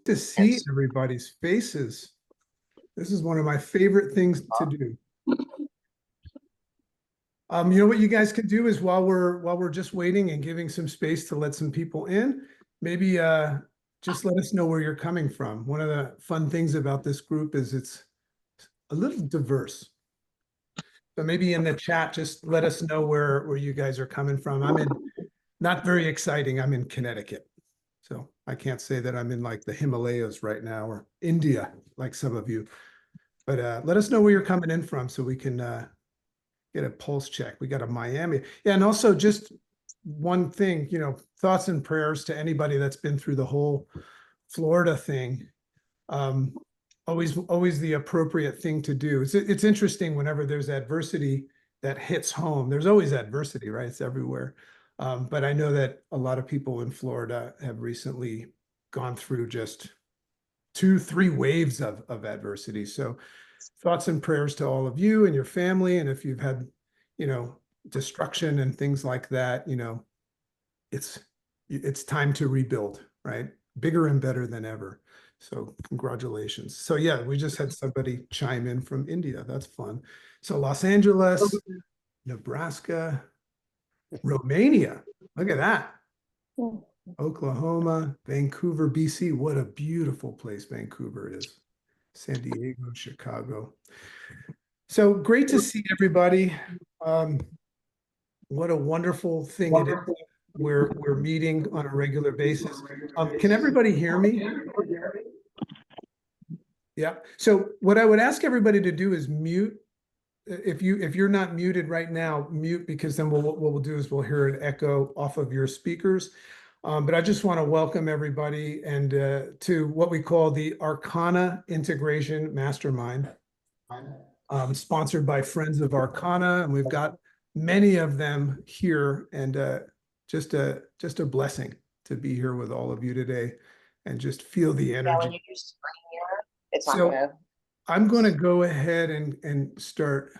To see everybody's faces. This is one of my favorite things to do. You know what you guys can do is while we're just waiting and giving some space to let some people in, maybe just let us know where you're coming from. One of the fun things about this group is it's a little diverse. So maybe in the chat, just let us know where you guys are coming from. I'm in, not very exciting, I'm in Connecticut. So I can't say that I'm in like the Himalayas right now or India, like some of you. But let us know where you're coming in from so we can get a pulse check. We got a Miami. Yeah, and also just one thing, you know, thoughts and prayers to anybody that's been through the whole Florida thing. Always the appropriate thing to do. It's interesting whenever there's adversity that hits home. There's always adversity, right? It's everywhere. But I know that a lot of people in Florida have recently gone through just 2-3 waves of adversity. So thoughts and prayers to all of you and your family. And if you've had, you know, destruction and things like that, you know, it's time to rebuild, right? Bigger and better than ever. So congratulations. So yeah, we just had somebody chime in from India. That's fun. So Los Angeles, Nebraska, Romania. Look at that. Oklahoma, Vancouver, BC. What a beautiful place Vancouver is. San Diego, Chicago. So great to see everybody. What a wonderful thing it is. We're meeting on a regular basis. Can everybody hear me? Yeah. So what I would ask everybody to do is mute. If you're not muted right now, mute, because then what we'll do is we'll hear an echo off of your speakers. But I just want to welcome everybody and to what we call the Arkana Integration Mastermind, sponsored by Friends of Arkana, and we've got many of them here, and just a blessing to be here with all of you today, and just feel the energy. Yeah, when you do screen here, it's not So gonna. I'm going to go ahead and start.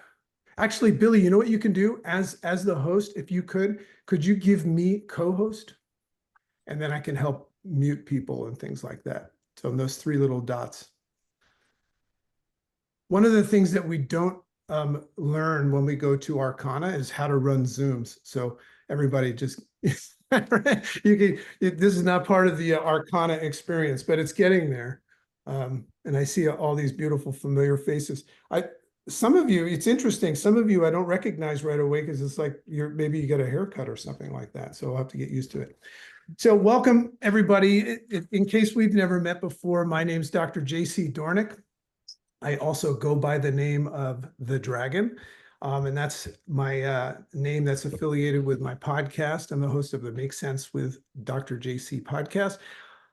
Actually, Billy, you know what you can do as the host? If you could you give me co-host? And then I can help mute people and things like that. So those 3 little dots. One of the things that we don't learn when we go to Arkana is how to run Zooms. So everybody just, this is not part of the Arkana experience, but it's getting there. And I see all these beautiful familiar faces. Some of you, it's interesting. Some of you I don't recognize right away because it's like maybe you got a haircut or something like that. So I'll have to get used to it. So welcome, everybody. In case we've never met before, my name's Dr. J.C. Dornick. I also go by the name of The Dragon, and that's my name that's affiliated with my podcast. I'm the host of the Make Sense with Dr. J.C. podcast,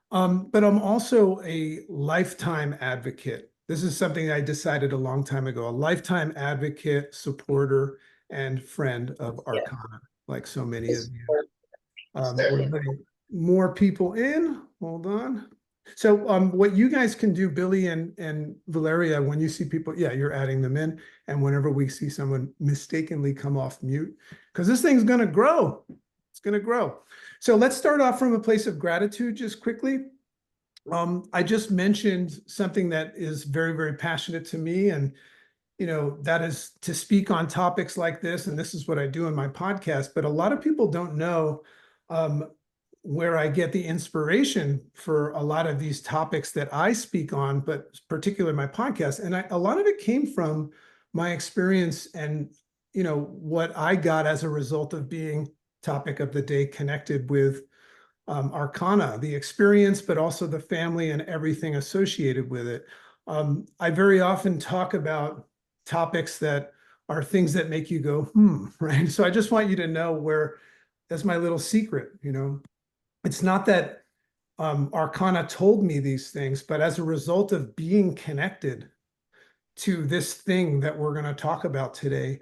but I'm also a lifetime advocate. This is something I decided a long time ago, a lifetime advocate, supporter, and friend of Arkana, like so many of you. We're letting more people in. Hold on. So what you guys can do, Billy and Valeria, when you see people, yeah, you're adding them in. And whenever we see someone mistakenly come off mute, because this thing's going to grow. It's going to grow. So let's start off from a place of gratitude just quickly. I just mentioned something that is very, very passionate to me. And you know, that is to speak on topics like this. And this is what I do in my podcast. But a lot of people don't know where I get the inspiration for a lot of these topics that I speak on, but particularly my podcast. And a lot of it came from my experience and, you know, what I got as a result of being topic of the day connected with Arkana, the experience, but also the family and everything associated with it. I very often talk about topics that are things that make you go, right? So I just want you to know where, that's my little secret, you know. It's not that Arkana told me these things, but as a result of being connected to this thing that we're going to talk about today,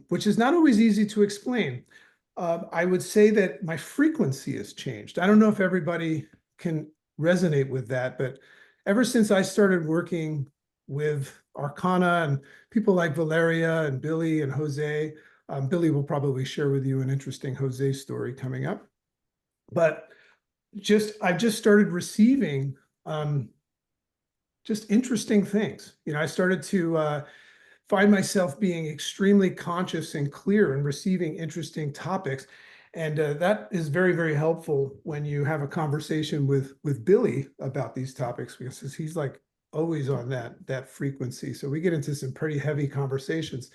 which is not always easy to explain, I would say that my frequency has changed. I don't know if everybody can resonate with that, but ever since I started working with Arkana and people like Valeria and Billy and Jose, Billy will probably share with you an interesting Jose story coming up. But I've just started receiving just interesting things. I started to find myself being extremely conscious and clear and receiving interesting topics. And that is very, very helpful when you have a conversation with Billy about these topics, because he's like always on that frequency. So we get into some pretty heavy conversations.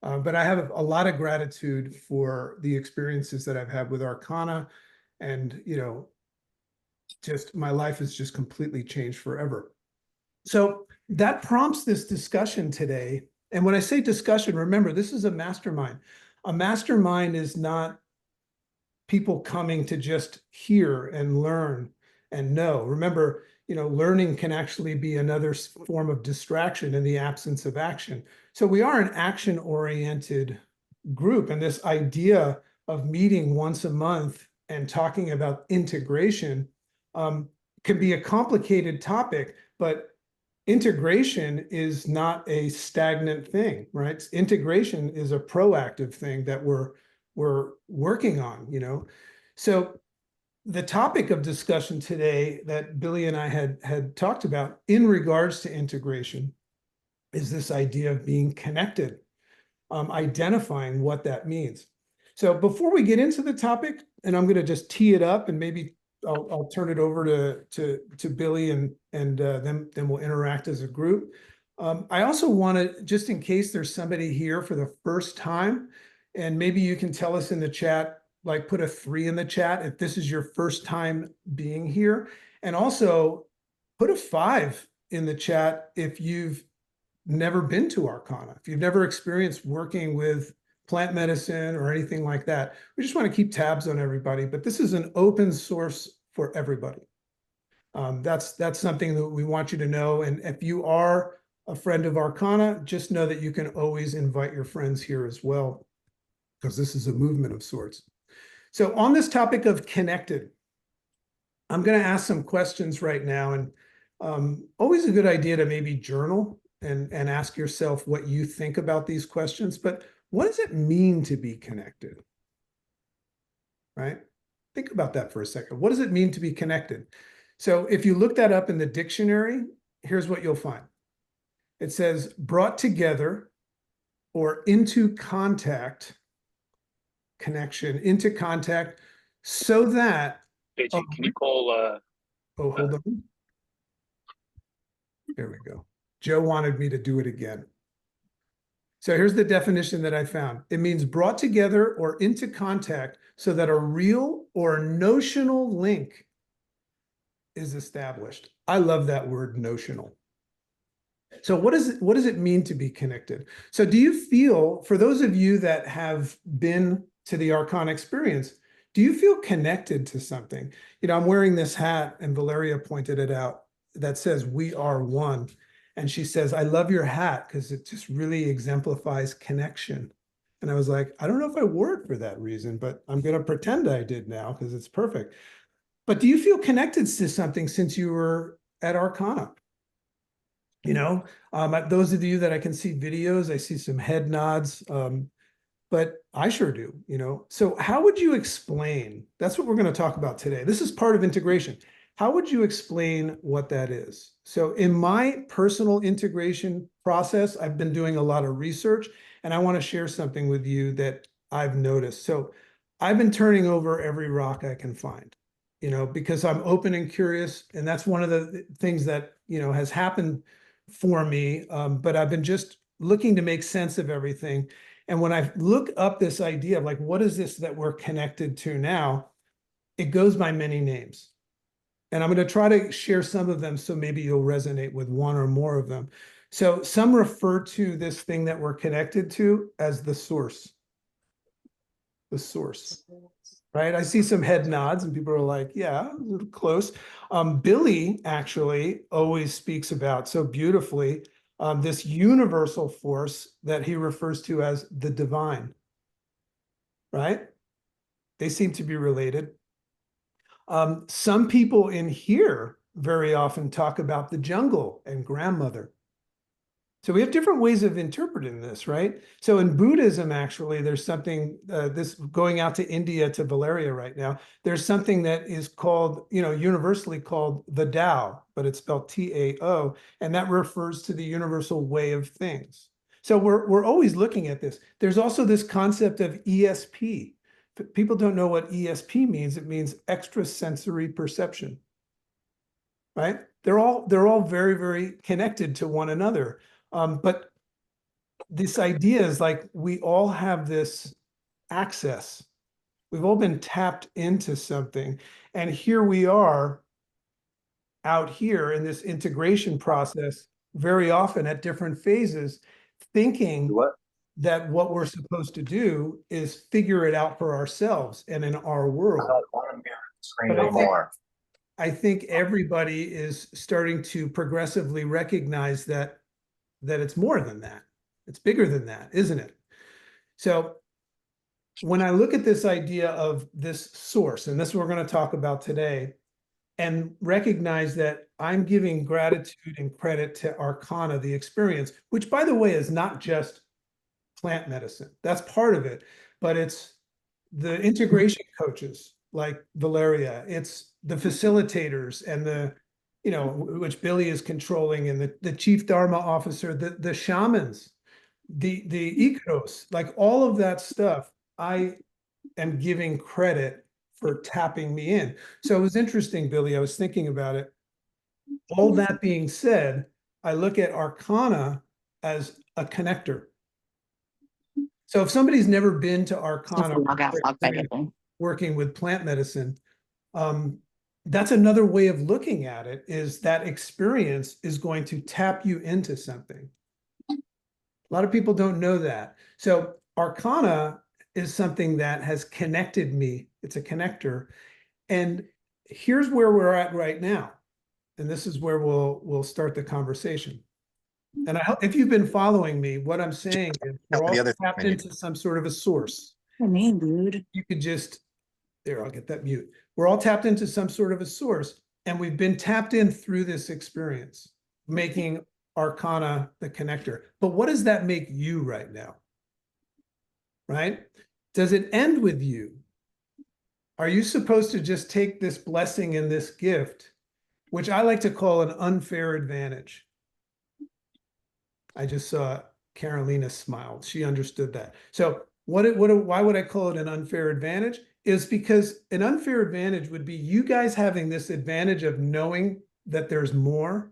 But I have a lot of gratitude for the experiences that I've had with Arkana. And, just my life has just completely changed forever. So that prompts this discussion today. And when I say discussion, remember, this is a mastermind. A mastermind is not people coming to just hear and learn and know. Remember, learning can actually be another form of distraction in the absence of action. So we are an action-oriented group, and this idea of meeting once a month and talking about integration can be a complicated topic, but integration is not a stagnant thing, right? Integration is a proactive thing that we're working on, So the topic of discussion today that Billy and I had talked about in regards to integration is this idea of being connected, identifying what that means. So before we get into the topic, and I'm going to just tee it up, and maybe I'll turn it over to Billy, and then we'll interact as a group. I also want to, just in case there's somebody here for the first time, and maybe you can tell us in the chat, like put a 3 in the chat if this is your first time being here, and also put a 5 in the chat if you've never been to Arkana, if you've never experienced working with plant medicine or anything like that. We just want to keep tabs on everybody, but this is an open source for everybody. That's something that we want you to know. And if you are a friend of Arkana, just know that you can always invite your friends here as well, because this is a movement of sorts. So on this topic of connected, I'm going to ask some questions right now, and always a good idea to maybe journal and ask yourself what you think about these questions. But what does it mean to be connected? Right? Think about that for a second. What does it mean to be connected? So if you look that up in the dictionary, here's what you'll find. It says brought together or into contact, connection, into contact, so that. JG, can you pull? Oh, hold on. There we go. Joe wanted me to do it again. So here's the definition that I found. It means brought together or into contact so that a real or notional link is established. I love that word, notional. So what does it mean to be connected? So do you feel, for those of you that have been to the Arkana experience, do you feel connected to something? I'm wearing this hat, and Valeria pointed it out, that says "We are one." And she says, "I love your hat because it just really exemplifies connection." And I was like, I don't know if I wore it for that reason, but I'm going to pretend I did now because it's perfect. But do you feel connected to something since you were at Arkana? Those of you that I can see videos, I see some head nods, but I sure do, So how would you explain? That's what we're going to talk about today. This is part of integration. How would you explain what that is? So in my personal integration process, I've been doing a lot of research, and I want to share something with you that I've noticed. So I've been turning over every rock I can find, because I'm open and curious. And that's one of the things that, has happened for me. But I've been just looking to make sense of everything. And when I look up this idea of like, what is this that we're connected to now? It goes by many names. And I'm going to try to share some of them so maybe you'll resonate with one or more of them. So some refer to this thing that we're connected to as the source. The source, right? I see some head nods and people are like, yeah, a little close. Billy actually always speaks about so beautifully this universal force that he refers to as the divine, right? They seem to be related. Some people in here very often talk about the jungle and grandmother. So we have different ways of interpreting this, right? So in Buddhism, actually, there's something, this going out to India to Valeria right now, there's something that is called, universally called the Tao, but it's spelled T-A-O, and that refers to the universal way of things. So we're always looking at this. There's also this concept of ESP. People don't know what ESP means. It means extrasensory perception, right? They're all very, very connected to one another. But this idea is like we all have this access. We've all been tapped into something. And here we are out here in this integration process, very often at different phases, thinking that what we're supposed to do is figure it out for ourselves and in our world. But I think everybody is starting to progressively recognize that it's more than that. It's bigger than that, isn't it? So when I look at this idea of this source, and this is what we're going to talk about today, and recognize that I'm giving gratitude and credit to Arkana, the experience, which, by the way, is not just plant medicine. That's part of it, but it's the integration coaches like Valeria, it's the facilitators and which Billy is controlling, and the chief Dharma officer, the shamans, the Ikros, like all of that stuff, I am giving credit for tapping me in. So it was interesting, Billy, I was thinking about it. All that being said, I look at Arkana as a connector. So if somebody's never been to Arkana working with plant medicine, that's another way of looking at it, is that experience is going to tap you into something. A lot of people don't know that. So Arkana is something that has connected me. It's a connector. And here's where we're at right now. And this is where we'll start the conversation. And if you've been following me, what I'm saying is we're all tapped into some sort of a source. I mean, dude. You could just, there, I'll get that mute. We're all tapped into some sort of a source, and we've been tapped in through this experience, making Arkana the connector. But what does that make you right now? Right? Does it end with you? Are you supposed to just take this blessing and this gift, which I like to call an unfair advantage? I just saw Carolina smiled. She understood that. So why would I call it an unfair advantage? Is because an unfair advantage would be you guys having this advantage of knowing that there's more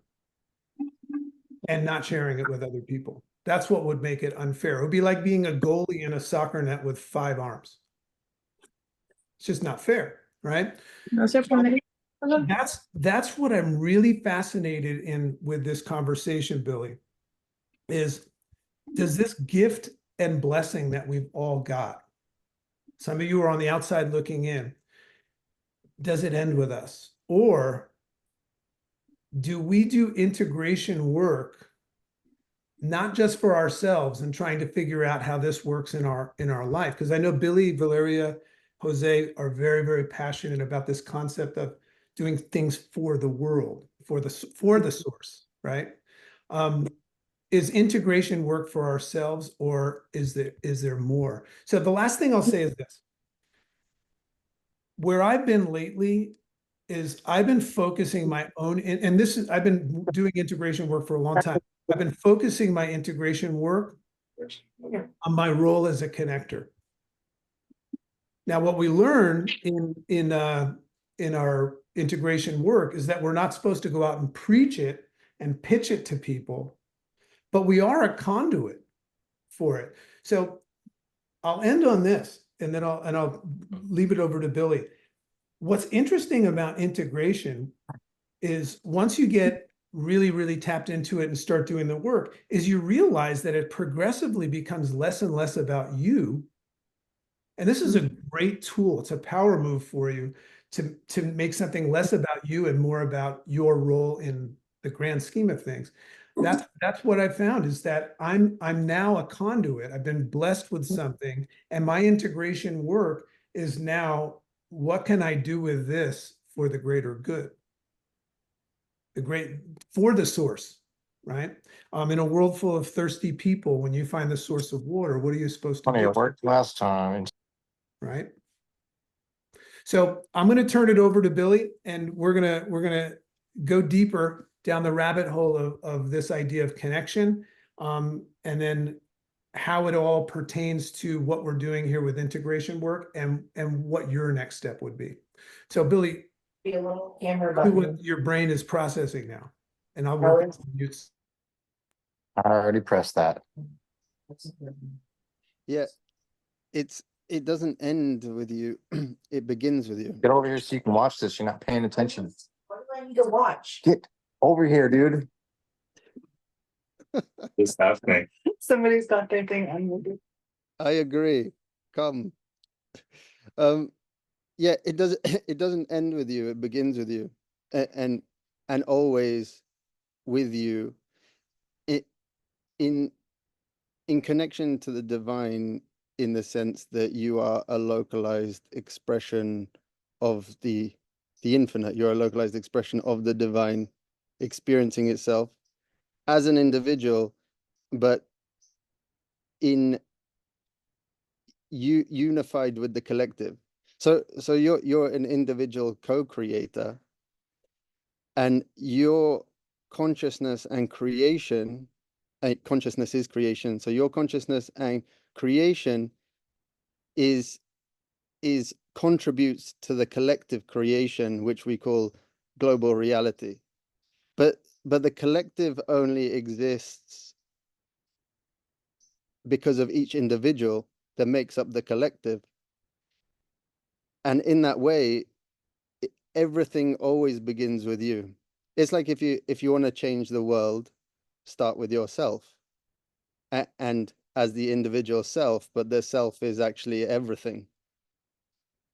and not sharing it with other people. That's what would make it unfair. It would be like being a goalie in a soccer net with 5 arms. It's just not fair, right? That's what I'm really fascinated in with this conversation, Billy, is does this gift and blessing that we've all got, some of you are on the outside looking in, does it end with us? Or do we do integration work, not just for ourselves and trying to figure out how this works in our life? Because I know Billy, Valeria, Jose are very, very passionate about this concept of doing things for the world, for the source, right? Is integration work for ourselves, or is there more? So the last thing I'll say is this. Where I've been lately is I've been focusing my own, and I've been doing integration work for a long time. I've been focusing my integration work on my role as a connector. Now, what we learn in our integration work is that we're not supposed to go out and preach it and pitch it to people, but we are a conduit for it. So I'll end on this, and then I'll leave it over to Billy. What's interesting about integration is once you get really, really tapped into it and start doing the work, is you realize that it progressively becomes less and less about you. And this is a great tool. It's a power move for you to make something less about you and more about your role in the grand scheme of things. That's what I found, is that I'm now a conduit. I've been blessed with something, and my integration work is now, what can I do with this for the greater good? For the source, right? In a world full of thirsty people, when you find the source of water, what are you supposed to Funny, do? it worked last time. Right? So I'm going to turn it over to Billy, and we're gonna go deeper down the rabbit hole of this idea of connection, and then how it all pertains to what we're doing here with integration work, and what your next step would be. So Billy, Be a little camera do what button. your brain is processing now, and I'll work with the mutes. I already pressed that. Yeah, it doesn't end with you. It begins with you. Get over here so you can watch this. You're not paying attention. What do I need to watch? Get over here, dude. It's happening. Somebody's got their thing unmuted. I agree. Come. Yeah, it doesn't it doesn't end with you. It begins with you, and always with you. It in connection to the divine, in the sense that you are a localized expression of the infinite. You're a localized expression of the divine experiencing itself as an individual, but in you unified with the collective. So you're an individual co-creator, and your consciousness and creation, consciousness is creation. So your consciousness and creation is contributes to the collective creation, which we call global reality. But the collective only exists because of each individual that makes up the collective. And in that way, everything always begins with you. It's like if you want to change the world, start with yourself, and as the individual self, but the self is actually everything.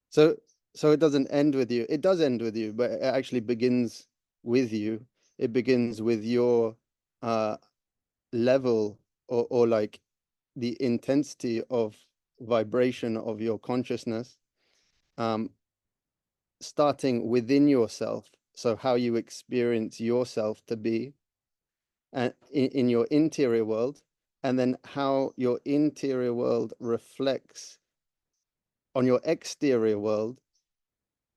So it doesn't end with you. It does end with you, but it actually begins with you. It begins with your level, or like the intensity of vibration of your consciousness, starting within yourself. So how you experience yourself to be, and in your interior world, and then how your interior world reflects on your exterior world,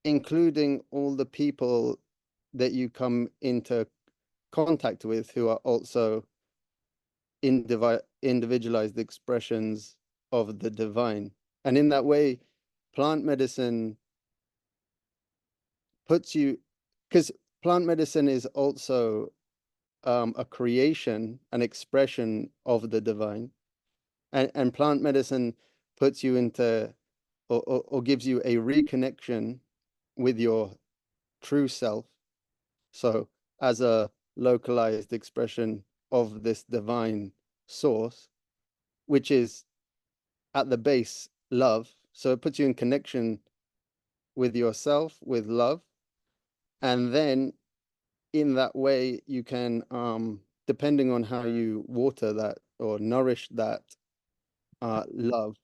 including all the people that you come into contact with who are also individualized expressions of the divine. And in that way, plant medicine puts you, because plant medicine is also a creation, an expression of the divine, and plant medicine puts you into, or gives you a reconnection with your true self. So as a localized expression of this divine source, which is at the base love. So it puts you in connection with yourself, with love. And then in that way, you can, depending on how you water that or nourish that love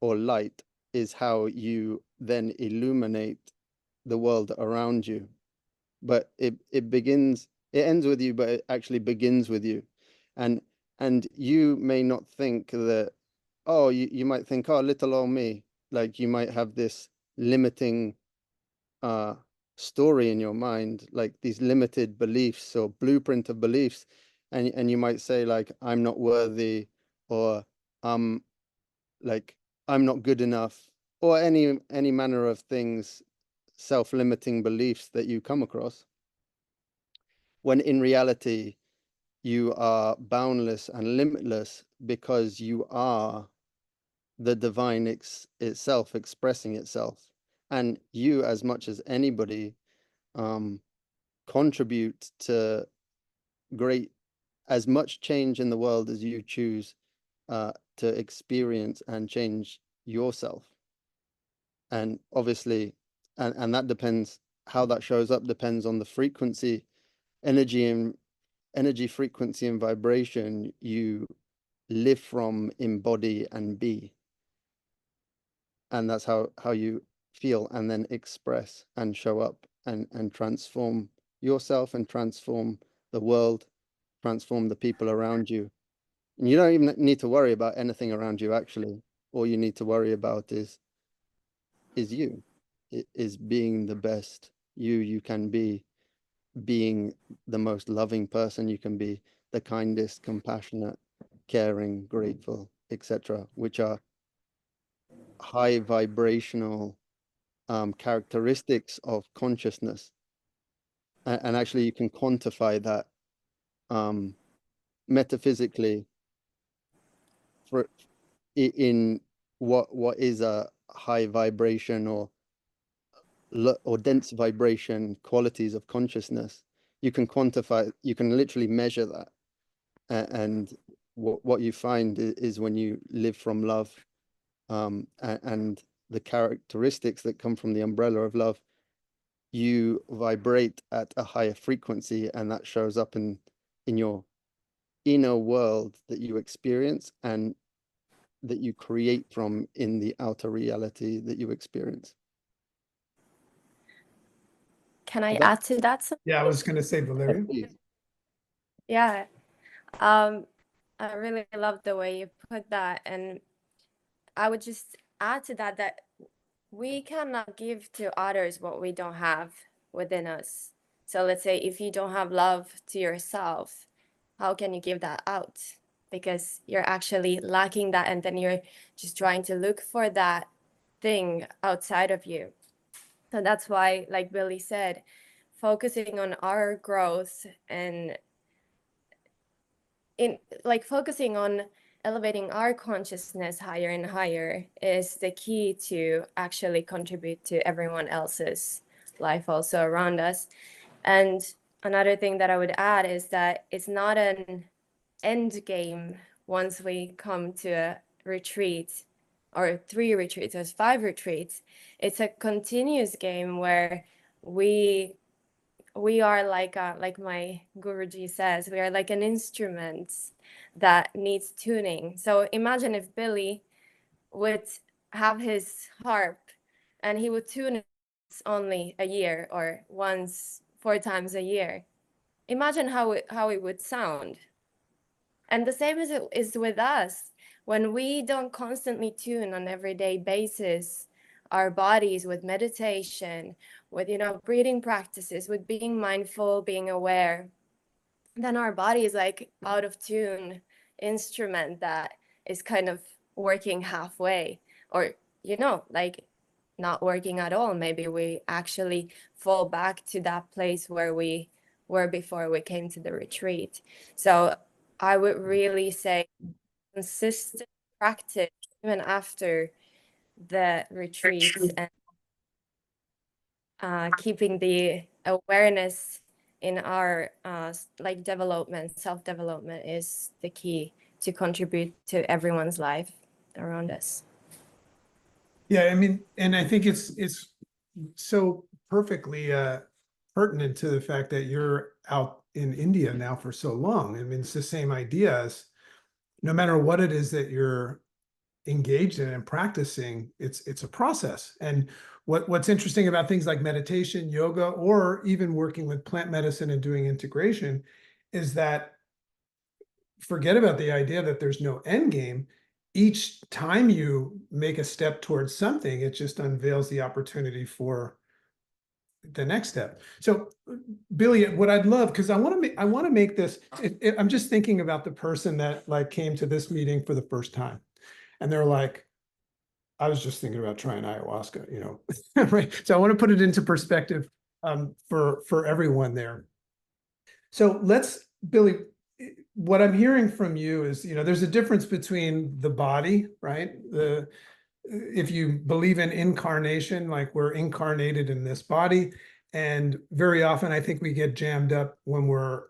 or light, is how you then illuminate the world around you. But it ends with you, but it actually begins with you. And you may not think that, oh, you might think, oh, little old me, like you might have this limiting story in your mind, like these limited beliefs or blueprint of beliefs, and you might say like, I'm not worthy, or like I'm not good enough, or any manner of things, self-limiting beliefs that you come across, when in reality you are boundless and limitless, because you are the divine itself expressing itself. And you, as much as anybody, contribute to as much change in the world as you choose to experience and change yourself. And obviously, and that depends, how that shows up depends on the frequency, energy frequency and vibration you live from, embody, and be. And that's how you feel, and then express and show up and transform yourself and transform the world transform the people around you. And you don't even need to worry about anything around you, actually. All you need to worry about is you. It is being the best you can be, being the most loving person you can be, the kindest, compassionate, caring, grateful, etc., which are high vibrational characteristics of consciousness. And actually you can quantify that metaphysically for in what is a high vibration or dense vibration qualities of consciousness. You can quantify, you can literally measure that. And what you find is when you live from love, and the characteristics that come from the umbrella of love, you vibrate at a higher frequency, and that shows up in your inner world that you experience and that you create from in the outer reality that you experience. Can I add to that? Yeah, I was going to say, Valeria. Yeah. I really love the way you put that. And I would just add to that, that we cannot give to others what we don't have within us. So let's say if you don't have love to yourself, how can you give that out? Because you're actually lacking that, and then you're just trying to look for that thing outside of you. So that's why, like Billy said, focusing on our growth and focusing on elevating our consciousness higher and higher is the key to actually contribute to everyone else's life also around us. And another thing that I would add is that it's not an end game once we come to a retreat or 3 retreats or 5 retreats. It's a continuous game where we are like my Guruji says, we are like an instrument that needs tuning. So imagine if Billy would have his harp and he would tune it only a year or once 4 times a year. Imagine how it would sound. And the same is with us. When we don't constantly tune on an everyday basis our bodies with meditation, with breathing practices, with being mindful, being aware, then our body is like out of tune instrument that is kind of working halfway, or like not working at all. Maybe we actually fall back to that place where we were before we came to the retreat. So I would really say consistent practice even after the retreats, and keeping the awareness in our development, self-development is the key to contribute to everyone's life around us. Yeah, I mean, and I think it's so perfectly pertinent to the fact that you're out in India now for so long. I mean, it's the same idea as no matter what it is that you're engaged in and practicing, it's a process. And what's interesting about things like meditation, yoga, or even working with plant medicine and doing integration is that forget about the idea that there's no end game. Each time you make a step towards something, it just unveils the opportunity for the next step. So Billy, what I'd love, because I want to make this, I'm just thinking about the person that came to this meeting for the first time. And they're like, I was just thinking about trying ayahuasca, right? So I want to put it into perspective for everyone there. So Billy, what I'm hearing from you is, there's a difference between the body, right? If you believe in incarnation, like we're incarnated in this body, and very often I think we get jammed up when we're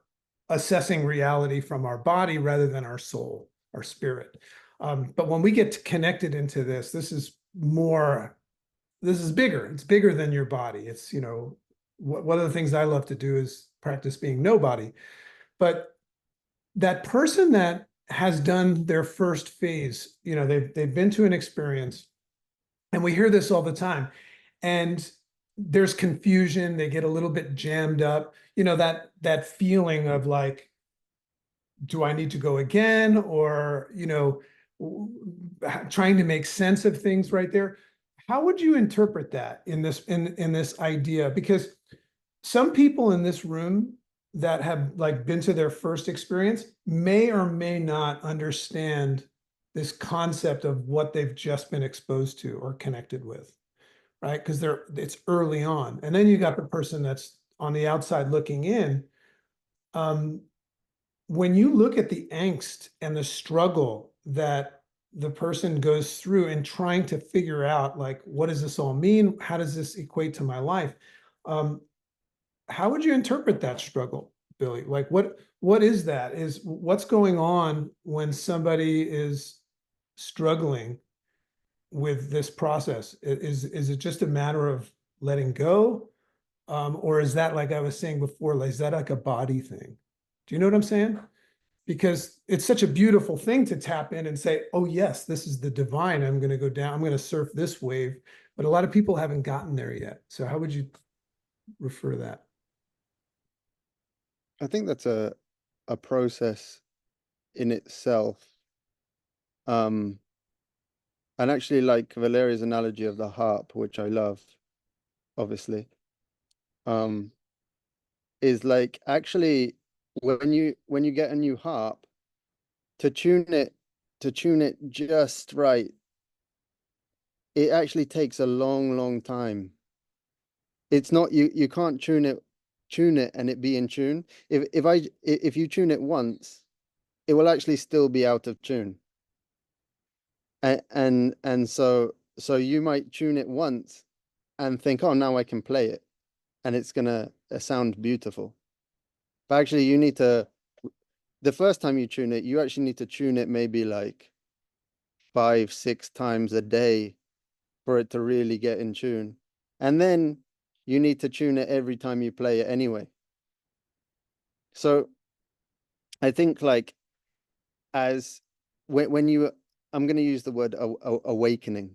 assessing reality from our body rather than our soul, our spirit. But when we get connected into this is bigger. It's bigger than your body. It's, one of the things I love to do is practice being nobody. But that person that has done their first phase, they've been to an experience, and we hear this all the time, and there's confusion. They get a little bit jammed up, that feeling of like, do I need to go again? Or, trying to make sense of things right there. How would you interpret that in this idea? Because some people in this room that have like been to their first experience may or may not understand this concept of what they've just been exposed to or connected with, right? Because it's early on. And then you got the person that's on the outside looking in. When you look at the angst and the struggle that the person goes through in trying to figure out, like, what does this all mean? How does this equate to my life? How would you interpret that struggle, Billy? Like, what is that? What's going on when somebody is struggling with this process? Is it just a matter of letting go? Or is that, like I was saying before, like, is that like a body thing? Do you know what I'm saying? Because it's such a beautiful thing to tap in and say, oh yes, this is the divine. I'm going to go down. I'm going to surf this wave. But a lot of people haven't gotten there yet. So how would you refer to that? I think that's a process in itself. And actually, like Valeria's analogy of the harp, which I love, obviously, is like actually when you get a new harp, to tune it just right, it actually takes a long time. It's not, you can't tune it and it be in tune. If you tune it once, it will actually still be out of tune. And so you might tune it once and think, oh, now I can play it and it's gonna sound beautiful. But actually you need to, the first time you tune it, you actually need to tune it maybe like 5-6 times a day for it to really get in tune. And then you need to tune it every time you play it anyway. So I think like as when you, I'm going to use the word awakening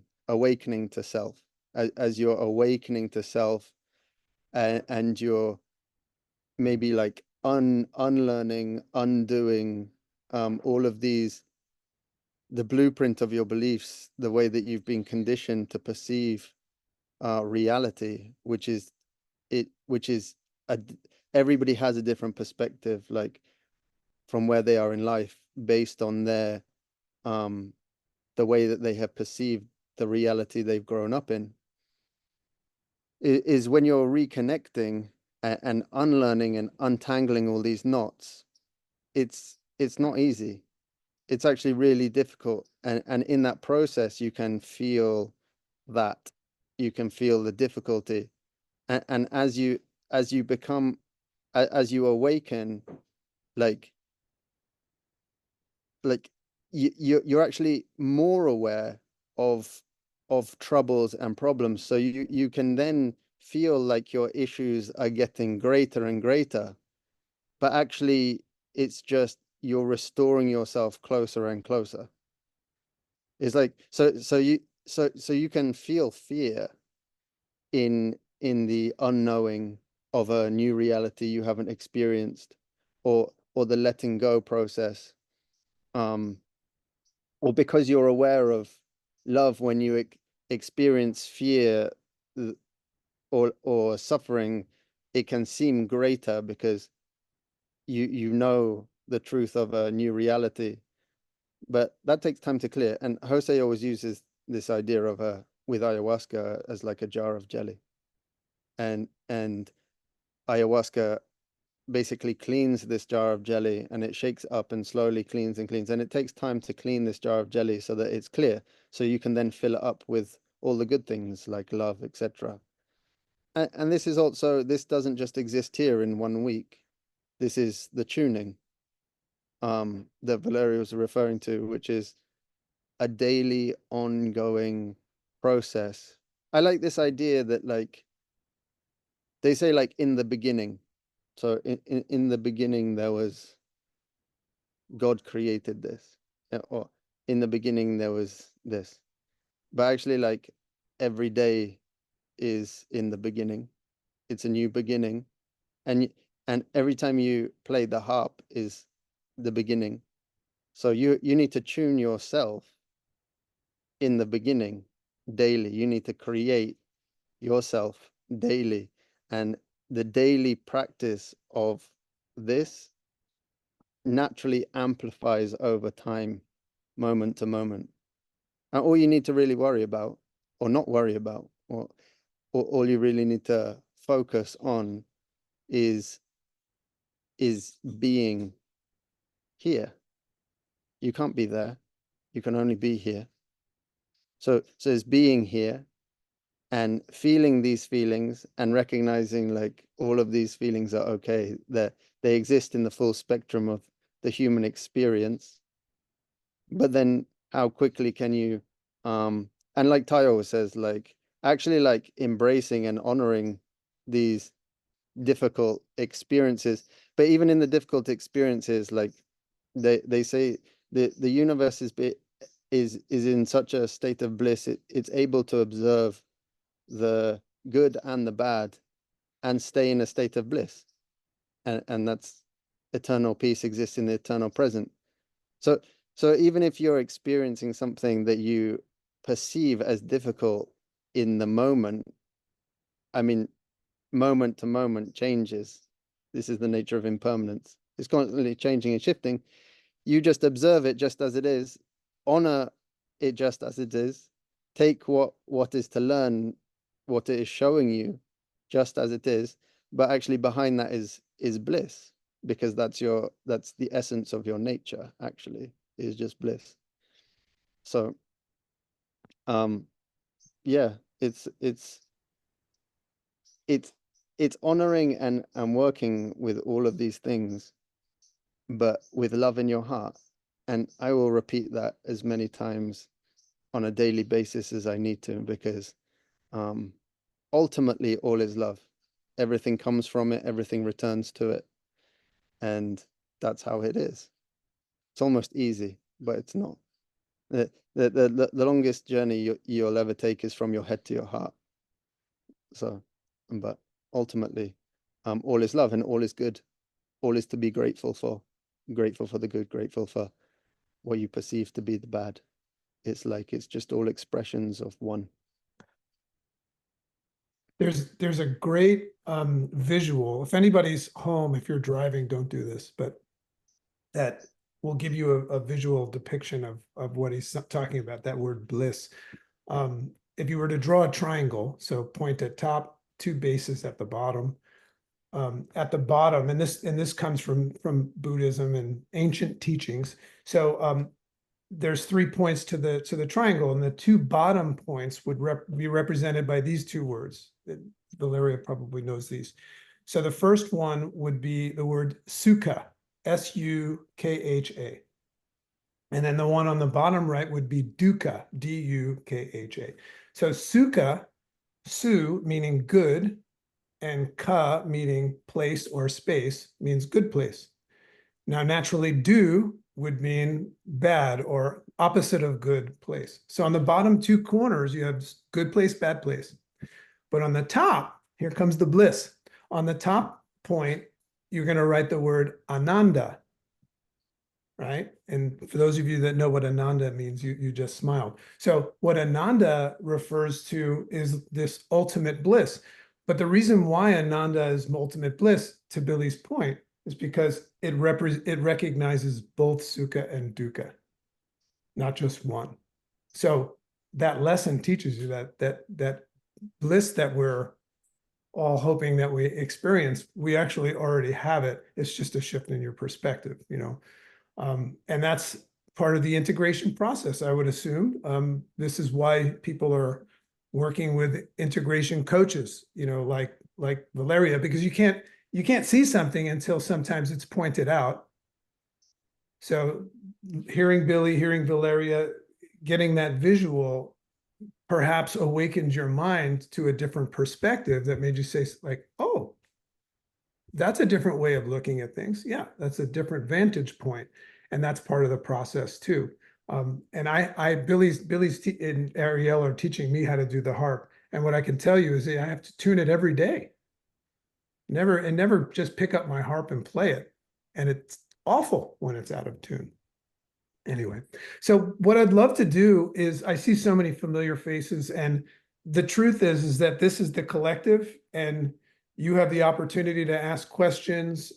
to self, as you're awakening to self, and you're maybe like unlearning, undoing all of these, the blueprint of your beliefs, the way that you've been conditioned to perceive reality, which is everybody has a different perspective, like from where they are in life, based on their the way that they have perceived the reality they've grown up in. Is when you're reconnecting and unlearning and untangling all these knots, it's not easy. It's actually really difficult, and in that process you can feel that, you can feel the difficulty, and as you become, as you awaken, like you're actually more aware of troubles and problems, so you can then feel like your issues are getting greater and greater, but actually it's just you're restoring yourself closer and closer. It's like so you can feel fear in the unknowing of a new reality you haven't experienced, or the letting go process, or because you're aware of love, when you experience fear or suffering, it can seem greater because you know the truth of a new reality. But that takes time to clear. And Jose always uses this idea of with ayahuasca as like a jar of jelly, and ayahuasca basically cleans this jar of jelly, and it shakes up and slowly cleans and cleans, and it takes time to clean this jar of jelly so that it's clear, so you can then fill it up with all the good things like love, etc. And this is also, this doesn't just exist here in 1 week. This is the tuning that Valeria was referring to, which is a daily ongoing process. I like this idea that, like, they say, like, in the beginning. So in the beginning there was, God created this, or in the beginning there was this. But actually, like, every day is in the beginning. It's a new beginning, and every time you play the harp is the beginning. So you need to tune yourself in the beginning daily. You need to create yourself daily. And the daily practice of this naturally amplifies over time, moment to moment. And all you need to really worry about, or not worry about, or all you really need to focus on is being here. You can't be there. You can only be here. So it's being here and feeling these feelings and recognizing like all of these feelings are okay, that they exist in the full spectrum of the human experience. But then how quickly can you, and like Ty always says, like actually like embracing and honoring these difficult experiences. But even in the difficult experiences, like they say the universe is in such a state of bliss, it's able to observe the good and the bad and stay in a state of bliss, and that's eternal peace exists in the eternal present. So even if you're experiencing something that you perceive as difficult in the moment, I mean, moment to moment changes. This is the nature of impermanence. It's constantly changing and shifting. You just observe it just as it is, honor it just as it is, take what is to learn, what it is showing you just as it is, but actually behind that is bliss, because that's the essence of your nature, actually, is just bliss. So yeah, it's honoring and working with all of these things, but with love in your heart. And I will repeat that as many times on a daily basis as I need to, because ultimately all is love. Everything comes from it, everything returns to it. And that's how it is. It's almost easy, but it's not. The longest journey you'll ever take is from your head to your heart. So, but ultimately, all is love and all is good. All is to be grateful for. Grateful for the good, grateful for what you perceive to be the bad. It's like it's just all expressions of one. There's a great visual. If anybody's home, if you're driving, don't do this, but that will give you a visual depiction of what he's talking about, that word bliss. If you were to draw a triangle, so point at top, two bases at the bottom. At the bottom, and this comes from Buddhism and ancient teachings. So there's 3 points to the triangle, and the two bottom points would be represented by these two words. Valeria probably knows these. So the first one would be the word sukha, S-U-K-H-A. And then the one on the bottom right would be dukkha, D-U-K-H-A. So sukha, su meaning good, and ka meaning place or space means good place. Now, naturally, du would mean bad or opposite of good place. So on the bottom two corners, you have good place, bad place. But on the top, here comes the bliss. On the top point, you're going to write the word ananda, right? And for those of you that know what ananda means, you just smiled. So what ananda refers to is this ultimate bliss. But the reason why ananda is ultimate bliss, to Billy's point, is because it recognizes both sukha and dukkha, not just one. So that lesson teaches you that bliss that we're all hoping that we experience, we actually already have it. It's just a shift in your perspective, you know. And that's part of the integration process, I would assume. This is why people are working with integration coaches, you know, like Valeria, because you can't see something until sometimes it's pointed out. So hearing Billy, hearing Valeria, getting that visual perhaps awakened your mind to a different perspective that made you say like, oh, that's a different way of looking at things. Yeah, that's a different vantage point. And that's part of the process too. And Billy's and Ariel are teaching me how to do the harp. And what I can tell you is that I have to tune it every day. Never just pick up my harp and play it. And it's awful when it's out of tune. Anyway, so what I'd love to do is, I see so many familiar faces, and the truth is that this is the collective, and you have the opportunity to ask questions.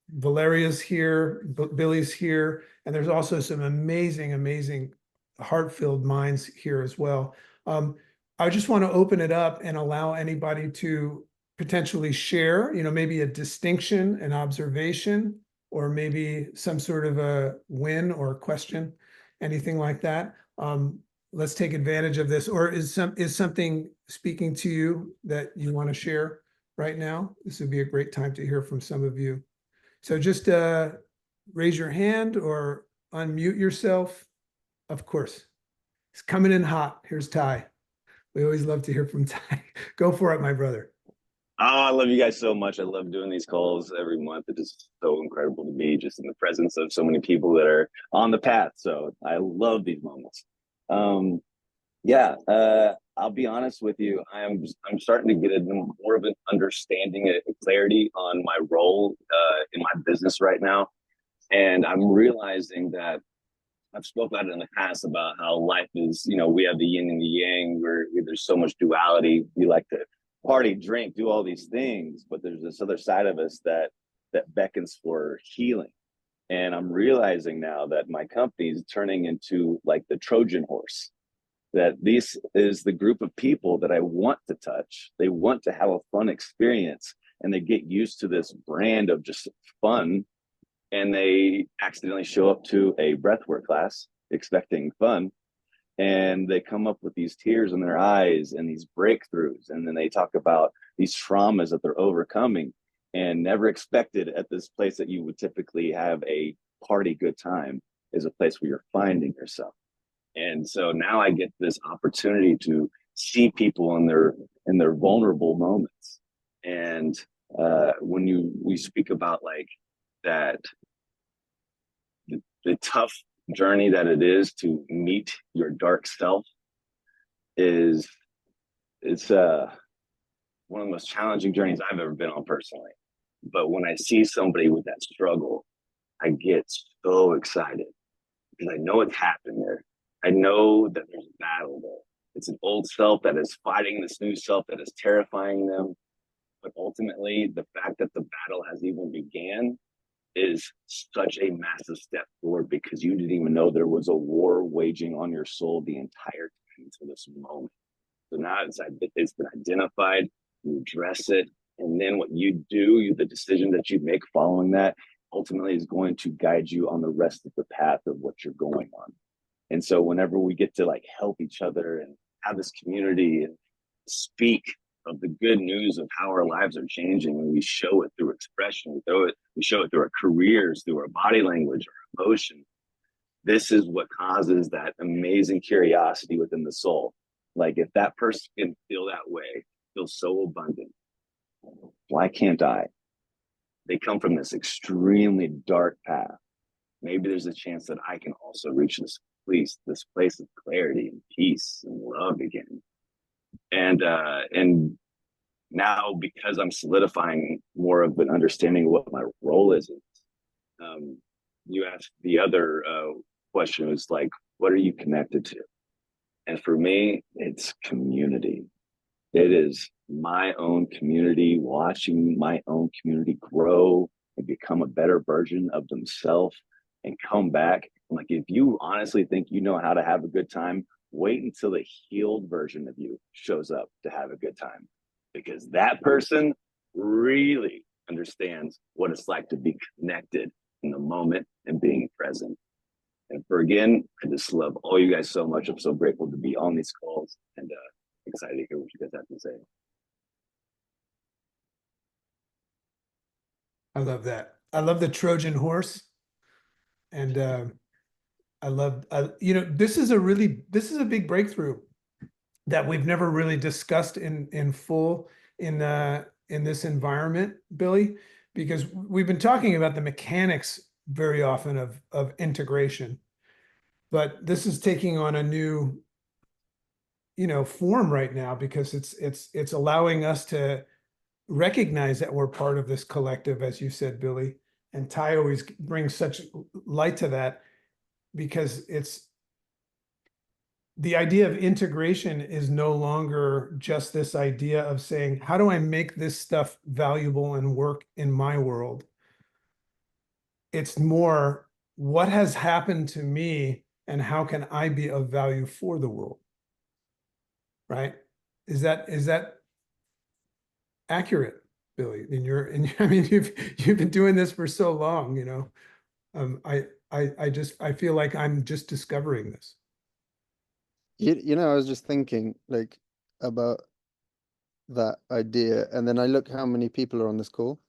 Valeria's here, Billy's here, and there's also some amazing heart-filled minds here as well. I just want to open it up and allow anybody to potentially share, maybe a distinction, an observation, or maybe some sort of a win or question, anything like that. Let's take advantage of this. Or is something speaking to you that you want to share right now? This would be a great time to hear from some of you. So just raise your hand or unmute yourself. Of course, it's coming in hot. Here's Ty. We always love to hear from Ty. Go for it, my brother. Oh, I love you guys so much. I love doing these calls every month. It is so incredible to be just in the presence of so many people that are on the path. So I love these moments. I'll be honest with you. I'm starting to get more of an understanding, a clarity on my role in my business right now. And I'm realizing that I've spoken about it in the past about how life is, we have the yin and the yang, where there's so much duality. We like to party, drink, do all these things, but there's this other side of us that beckons for healing. And I'm realizing now that my company is turning into like the Trojan horse, that this is the group of people that I want to touch. They want to have a fun experience, and they get used to this brand of just fun, and they accidentally show up to a breathwork class expecting fun, and they come up with these tears in their eyes and these breakthroughs. And then they talk about these traumas that they're overcoming, and never expected at this place that you would typically have a party good time is a place where you're finding yourself. And so now I get this opportunity to see people in their vulnerable moments. And when we speak about like that, the tough journey that it is to meet your dark self it's one of the most challenging journeys I've ever been on personally. But when I see somebody with that struggle, I get so excited because I know it's happened there. I know that there's a battle there. It's an old self that is fighting this new self that is terrifying them. But ultimately, the fact that the battle has even began is such a massive step forward, because you didn't even know there was a war waging on your soul the entire time until this moment. So now it's been identified, you address it, and then what you do, the decision that you make following that ultimately is going to guide you on the rest of the path of what you're going on. And so whenever we get to like help each other and have this community and speak of the good news of how our lives are changing, and we show it through expression, we show it through our careers, through our body language, our emotion, this is what causes that amazing curiosity within the soul. Like, if that person can feel that way, feel so abundant, why can't I? They come from this extremely dark path. Maybe there's a chance that I can also reach this place of clarity and peace and love again. And now, because I'm solidifying more of an understanding of what my role is, you asked the other question, was like, what are you connected to? And for me, it's community. It is my own community, watching my own community grow and become a better version of themselves and come back. Like, if you honestly think you know how to have a good time, wait until the healed version of you shows up to have a good time, because that person really understands what it's like to be connected in the moment and being present. And again, I just love all you guys so much. I'm so grateful to be on these calls, and excited to hear what you guys have to say. I love that. I love the Trojan horse. And I love, this is a big breakthrough that we've never really discussed in full in this environment, Billy, because we've been talking about the mechanics very often of integration, but this is taking on a new, form right now, because it's allowing us to recognize that we're part of this collective, as you said, Billy, And Ty always brings such light to that, because it's the idea of integration is no longer just this idea of saying, how do I make this stuff valuable and work in my world? It's more, what has happened to me and how can I be of value for the world? Right? Is that accurate, Billy? I mean, you've been doing this for so long, you know. I feel like I'm just discovering this. You know, I was just thinking like about that idea, and then I look how many people are on this call,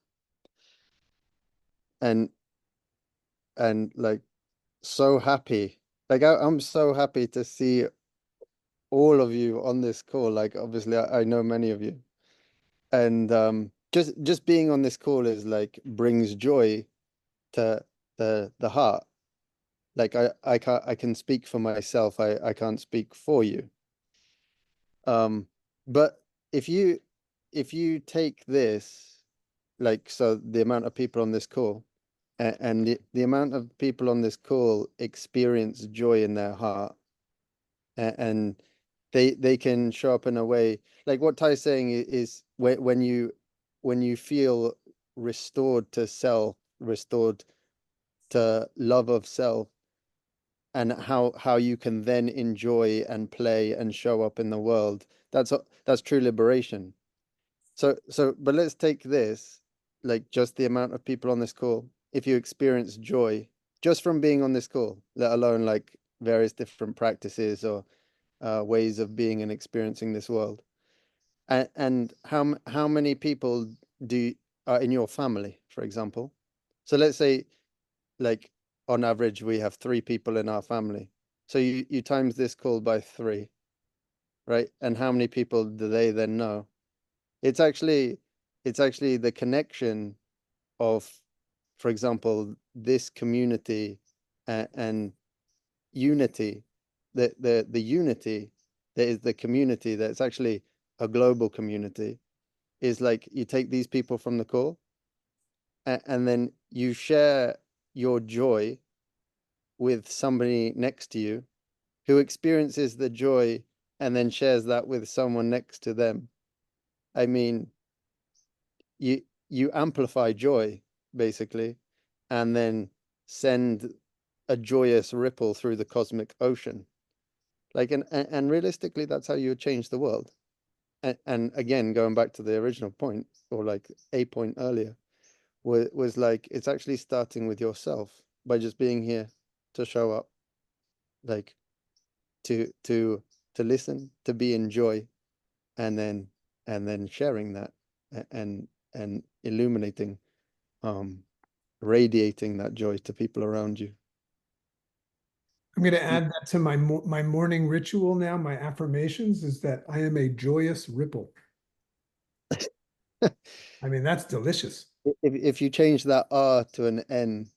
and like so happy. Like I'm so happy to see all of you on this call. Like obviously I know many of you, and just being on this call is like brings joy to the heart. Like I can speak for myself. I can't speak for you. But if you take this, like, so the amount of people on this call, and the amount of people on this call experience joy in their heart, and they can show up in a way like what Ty's saying is when you feel restored to self, restored to love of self, and how you can then enjoy and play and show up in the world. That's true liberation. So but let's take this, like just the amount of people on this call. If you experience joy just from being on this call, let alone like various different practices or ways of being and experiencing this world, and how many people are in your family, for example? So let's say, like, on average, we have 3 people in our family. So you times this call by 3, right? And how many people do they then know? It's actually the connection of, for example, this community and unity, the unity that is the community that's actually a global community, is like you take these people from the call and then you share your joy with somebody next to you who experiences the joy and then shares that with someone next to them. I mean, you amplify joy basically, and then send a joyous ripple through the cosmic ocean. Like, and realistically, that's how you change the world. And again, going back to the original point, or like a point earlier, was like, it's actually starting with yourself by just being here to show up, like to listen, to be in joy, and then sharing that and illuminating, radiating that joy to people around you. I'm going to add that to my morning ritual now. My affirmations is that I am a joyous ripple. I mean, that's delicious. If you change that R to an N,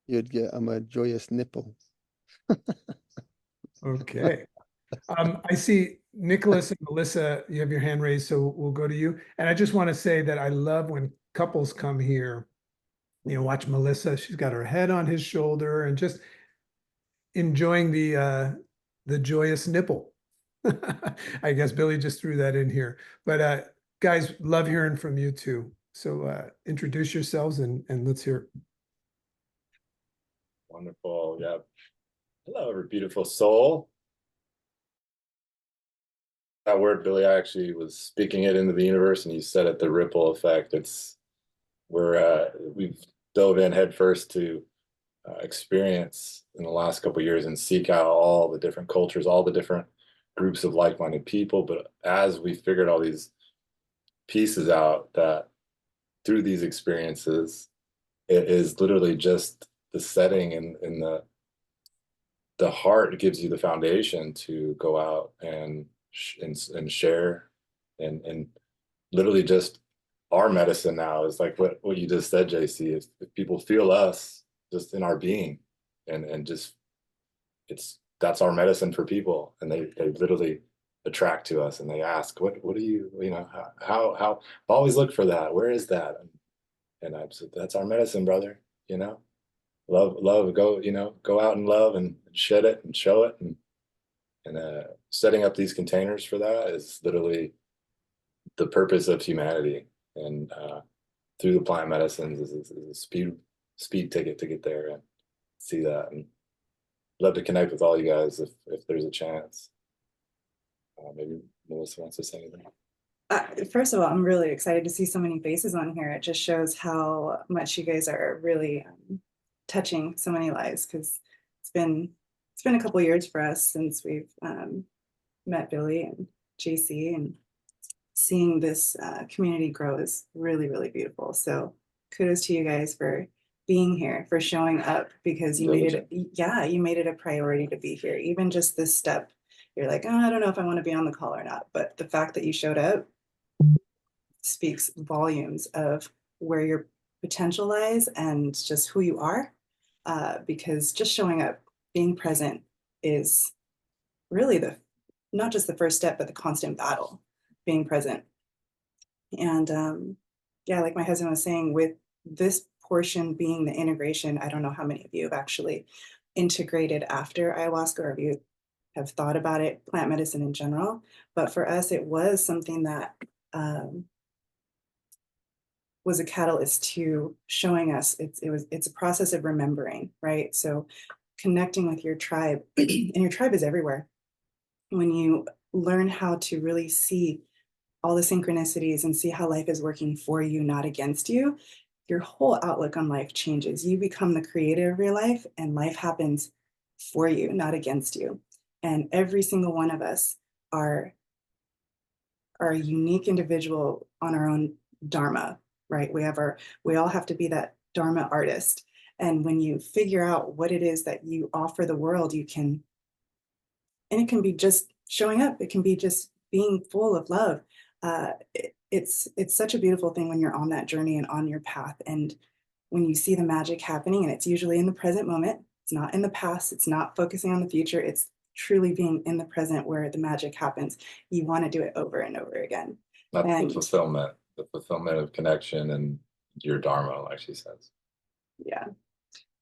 you'd get I'm a joyous nipple. Okay. I see Nicholas and Melissa, you have your hand raised, so we'll go to you. And I just want to say that I love when couples come here, you know, watch Melissa, she's got her head on his shoulder and just enjoying the joyous nipple. I guess Billy just threw that in here. But guys, love hearing from you too. So introduce yourselves and let's hear it. Wonderful. Yeah. Hello, every beautiful soul. That word, Billy, I actually was speaking it into the universe, and you said it, the ripple effect. We've dove in headfirst to experience in the last couple of years and seek out all the different cultures, all the different groups of like-minded people. But as we figured all these pieces out, that through these experiences, it is literally just the setting and the heart gives you the foundation to go out and share and literally just our medicine now is like what you just said, JC. If people feel us just in our being and just that's our medicine for people, and they literally attract to us and they ask, what do you know, how always look for that, where is that? And I said, that's our medicine, brother, you know, love, go, you know, go out and love and shed it and show it. And setting up these containers for that is literally the purpose of humanity. And through the plant medicines is a speed ticket to get there and see that. And love to connect with all you guys if there's a chance. Maybe Melissa wants to say anything. First of all, I'm really excited to see so many faces on here. It just shows how much you guys are really touching so many lives, because it's been a couple of years for us since we've met Billy and JC, and seeing this community grow is really, really beautiful. So kudos to you guys for being here, for showing up, because you made it, you made it a priority to be here. Even just this step, you're like, oh, I don't know if I want to be on the call or not, but the fact that you showed up speaks volumes of where your potential lies and just who you are, because just showing up, being present is really not just the first step, but the constant battle, being present. And yeah, like my husband was saying, with this portion being the integration, I don't know how many of you have actually integrated after ayahuasca, or if you have thought about it, plant medicine in general, but for us, it was something that was a catalyst to showing us it's a process of remembering, right? So connecting with your tribe, and your tribe is everywhere. When you learn how to really see all the synchronicities and see how life is working for you, not against you, your whole outlook on life changes. You become the creator of your life, and life happens for you, not against you. And every single one of us are a unique individual on our own dharma, right? We all have to be that dharma artist. And when you figure out what it is that you offer the world, you can, and it can be just showing up. It can be just being full of love. It's such a beautiful thing when you're on that journey and on your path. And when you see the magic happening, and it's usually in the present moment, it's not in the past, it's not focusing on the future, it's truly being in the present where the magic happens. You want to do it over and over again. That's And the fulfillment of connection and your dharma, like she says. yeah.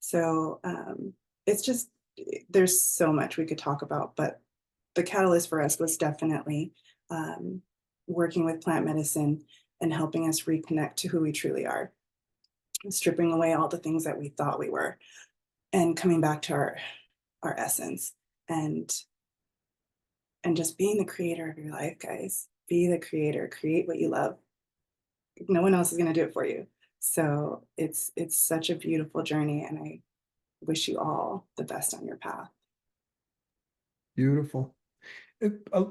So it's just, there's so much we could talk about, but the catalyst for us was definitely working with plant medicine and helping us reconnect to who we truly are, stripping away all the things that we thought we were, and coming back to our essence, and just being the creator of your life, guys. Be the creator, create what you love. No one else is going to do it for you. So it's such a beautiful journey, and I wish you all the best on your path. Beautiful.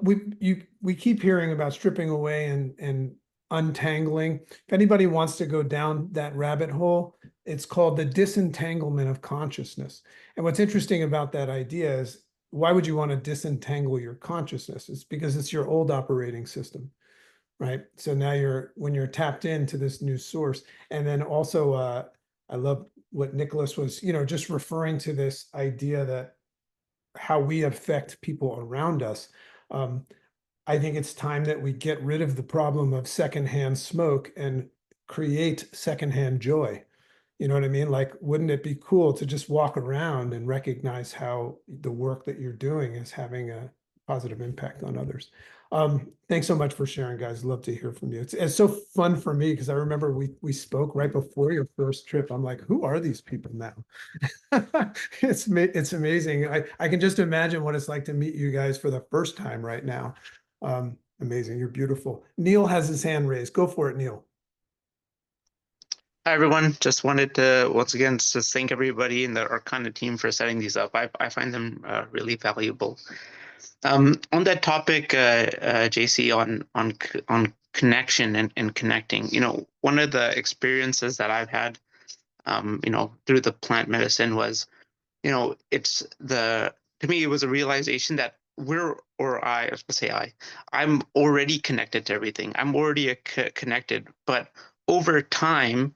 We keep hearing about stripping away and untangling. If anybody wants to go down that rabbit hole, it's called the disentanglement of consciousness. And what's interesting about that idea is, why would you want to disentangle your consciousness? It's because it's your old operating system, right? So now when you're tapped into this new source. And then also, I love what Nicholas was, just referring to this idea that how we affect people around us. I think it's time that we get rid of the problem of secondhand smoke and create secondhand joy. You know what I mean? Like, wouldn't it be cool to just walk around and recognize how the work that you're doing is having a positive impact on others? Thanks so much for sharing, guys. Love to hear from you. It's so fun for me, because I remember we spoke right before your first trip. I'm like, who are these people now? It's amazing. I can just imagine what it's like to meet you guys for the first time right now. Amazing. You're beautiful. Neil has his hand raised. Go for it, Neil. Hi, everyone. Just wanted to, once again, just thank everybody in the Arkana team for setting these up. I find them really valuable. On that topic, JC, on connection and connecting, one of the experiences that I've had, through the plant medicine was, to me, it was a realization that I'm already connected to everything. I'm already connected, but over time,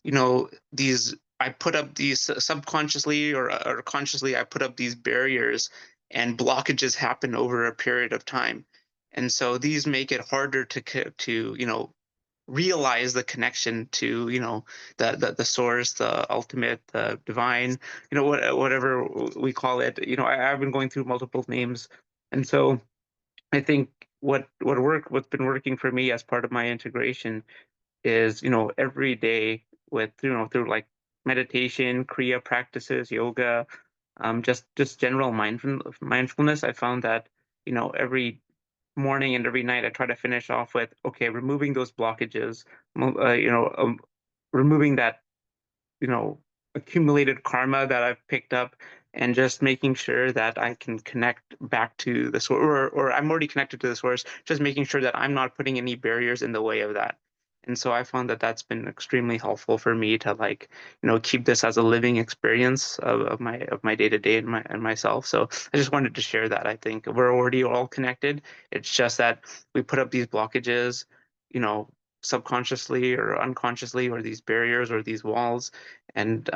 I put up these subconsciously or consciously, I put up these barriers, and blockages happen over a period of time. And so these make it harder to realize the connection to, you know, the source, the ultimate, the divine, you know, whatever we call it. You know, I've been going through multiple names, and so I think what's been working for me as part of my integration is, you know, every day with, you know, through like meditation, Kriya practices, yoga, just general mindfulness. I found that, you know, every morning and every night I try to finish off with, okay, removing those blockages, you know, removing that, you know, accumulated karma that I've picked up, and just making sure that I can connect back to the source, or I'm already connected to the source, just making sure that I'm not putting any barriers in the way of that. And so I found that that's been extremely helpful for me to, like, you know, keep this as a living experience of my day to day and myself. So I just wanted to share that. I think we're already all connected. It's just that we put up these blockages, you know, subconsciously or unconsciously, or these barriers or these walls. And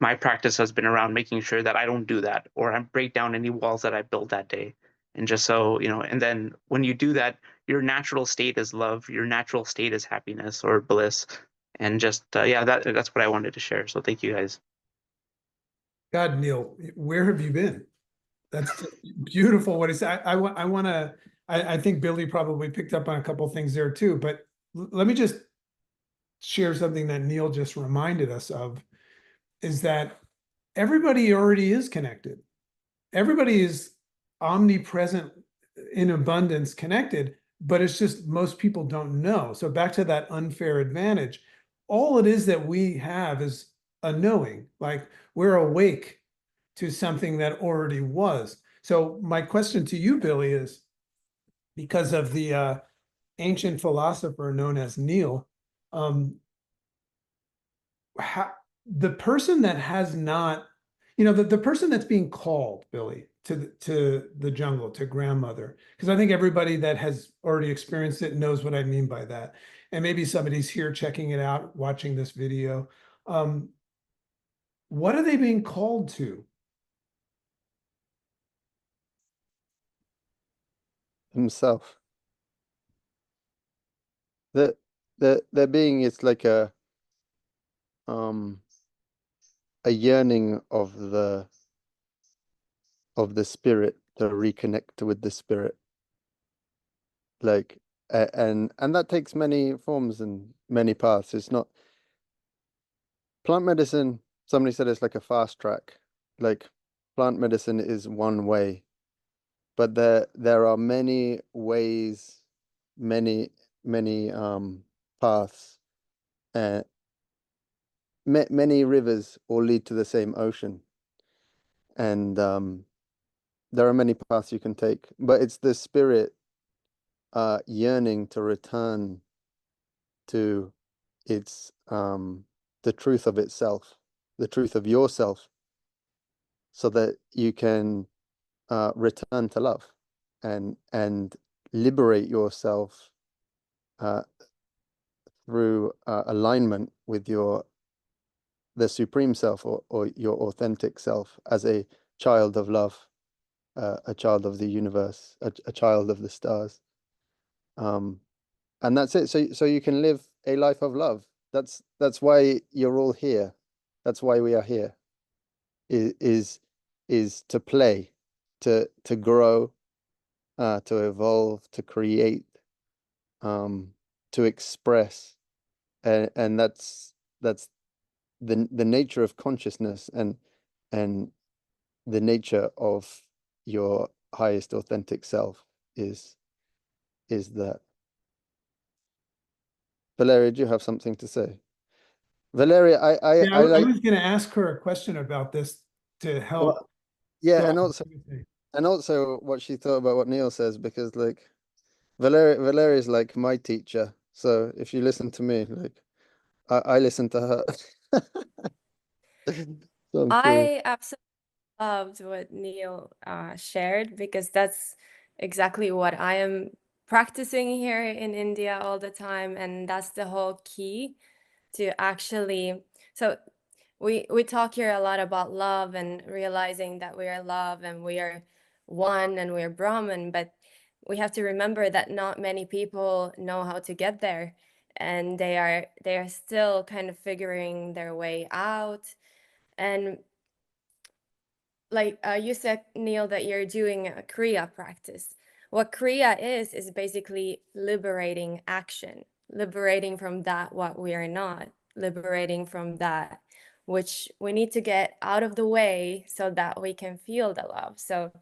my practice has been around making sure that I don't do that, or I break down any walls that I built that day. And just so, you know, and then when you do that, your natural state is love, your natural state is happiness or bliss. And just, yeah, that's what I wanted to share. So thank you guys. God, Neil, where have you been? That's beautiful what he said. I want to, I think Billy probably picked up on a couple things there too, but let me just share something that Neil just reminded us of, is that everybody already is connected. Everybody is omnipresent, in abundance connected, but it's just most people don't know. So back to that unfair advantage, all it is that we have is a knowing, like we're awake to something that already was. So my question to you, Billy, is because of the ancient philosopher known as Neil, the person that has not, you know, the person that's being called, Billy, to the jungle, to grandmother, because I think everybody that has already experienced it knows what I mean by that. And maybe somebody's here checking it out, watching this video. What are they being called to? Himself. Their being is like a yearning of the spirit to reconnect with the spirit. Like, and that takes many forms and many paths. It's not plant medicine. Somebody said it's like a fast track. Like, plant medicine is one way, but there are many ways, many paths, and many rivers all lead to the same ocean. And there are many paths you can take, but it's the spirit yearning to return to its the truth of itself, the truth of yourself, so that you can return to love and liberate yourself through alignment with the supreme self, or your authentic self, as a child of love, a child of the universe, a child of the stars. And that's it. So you can live a life of love. That's why you're all here. That's why we are here. Is to play, to grow, to evolve, to create, to express, and that's the nature of consciousness, and the nature of your highest authentic self is that. Valeria, do you have something to say? Valeria, I I like, was going to ask her a question about this to help. well, yeah, So- and also what she thought about what Neil says, because like Valeria is like my teacher. So if you listen to me, like I listen to her. So I'm curious. I absolutely loved what Neil shared, because that's exactly what I am practicing here in India all the time, and that's the whole key to actually. So we talk here a lot about love and realizing that we are love and we are one and we're Brahman, but we have to remember that not many people know how to get there. and they are still kind of figuring their way out. And like you said, Neil, that you're doing a Kriya practice. What Kriya is basically liberating action, liberating from that what we are not, liberating from that which we need to get out of the way so that we can feel the love. So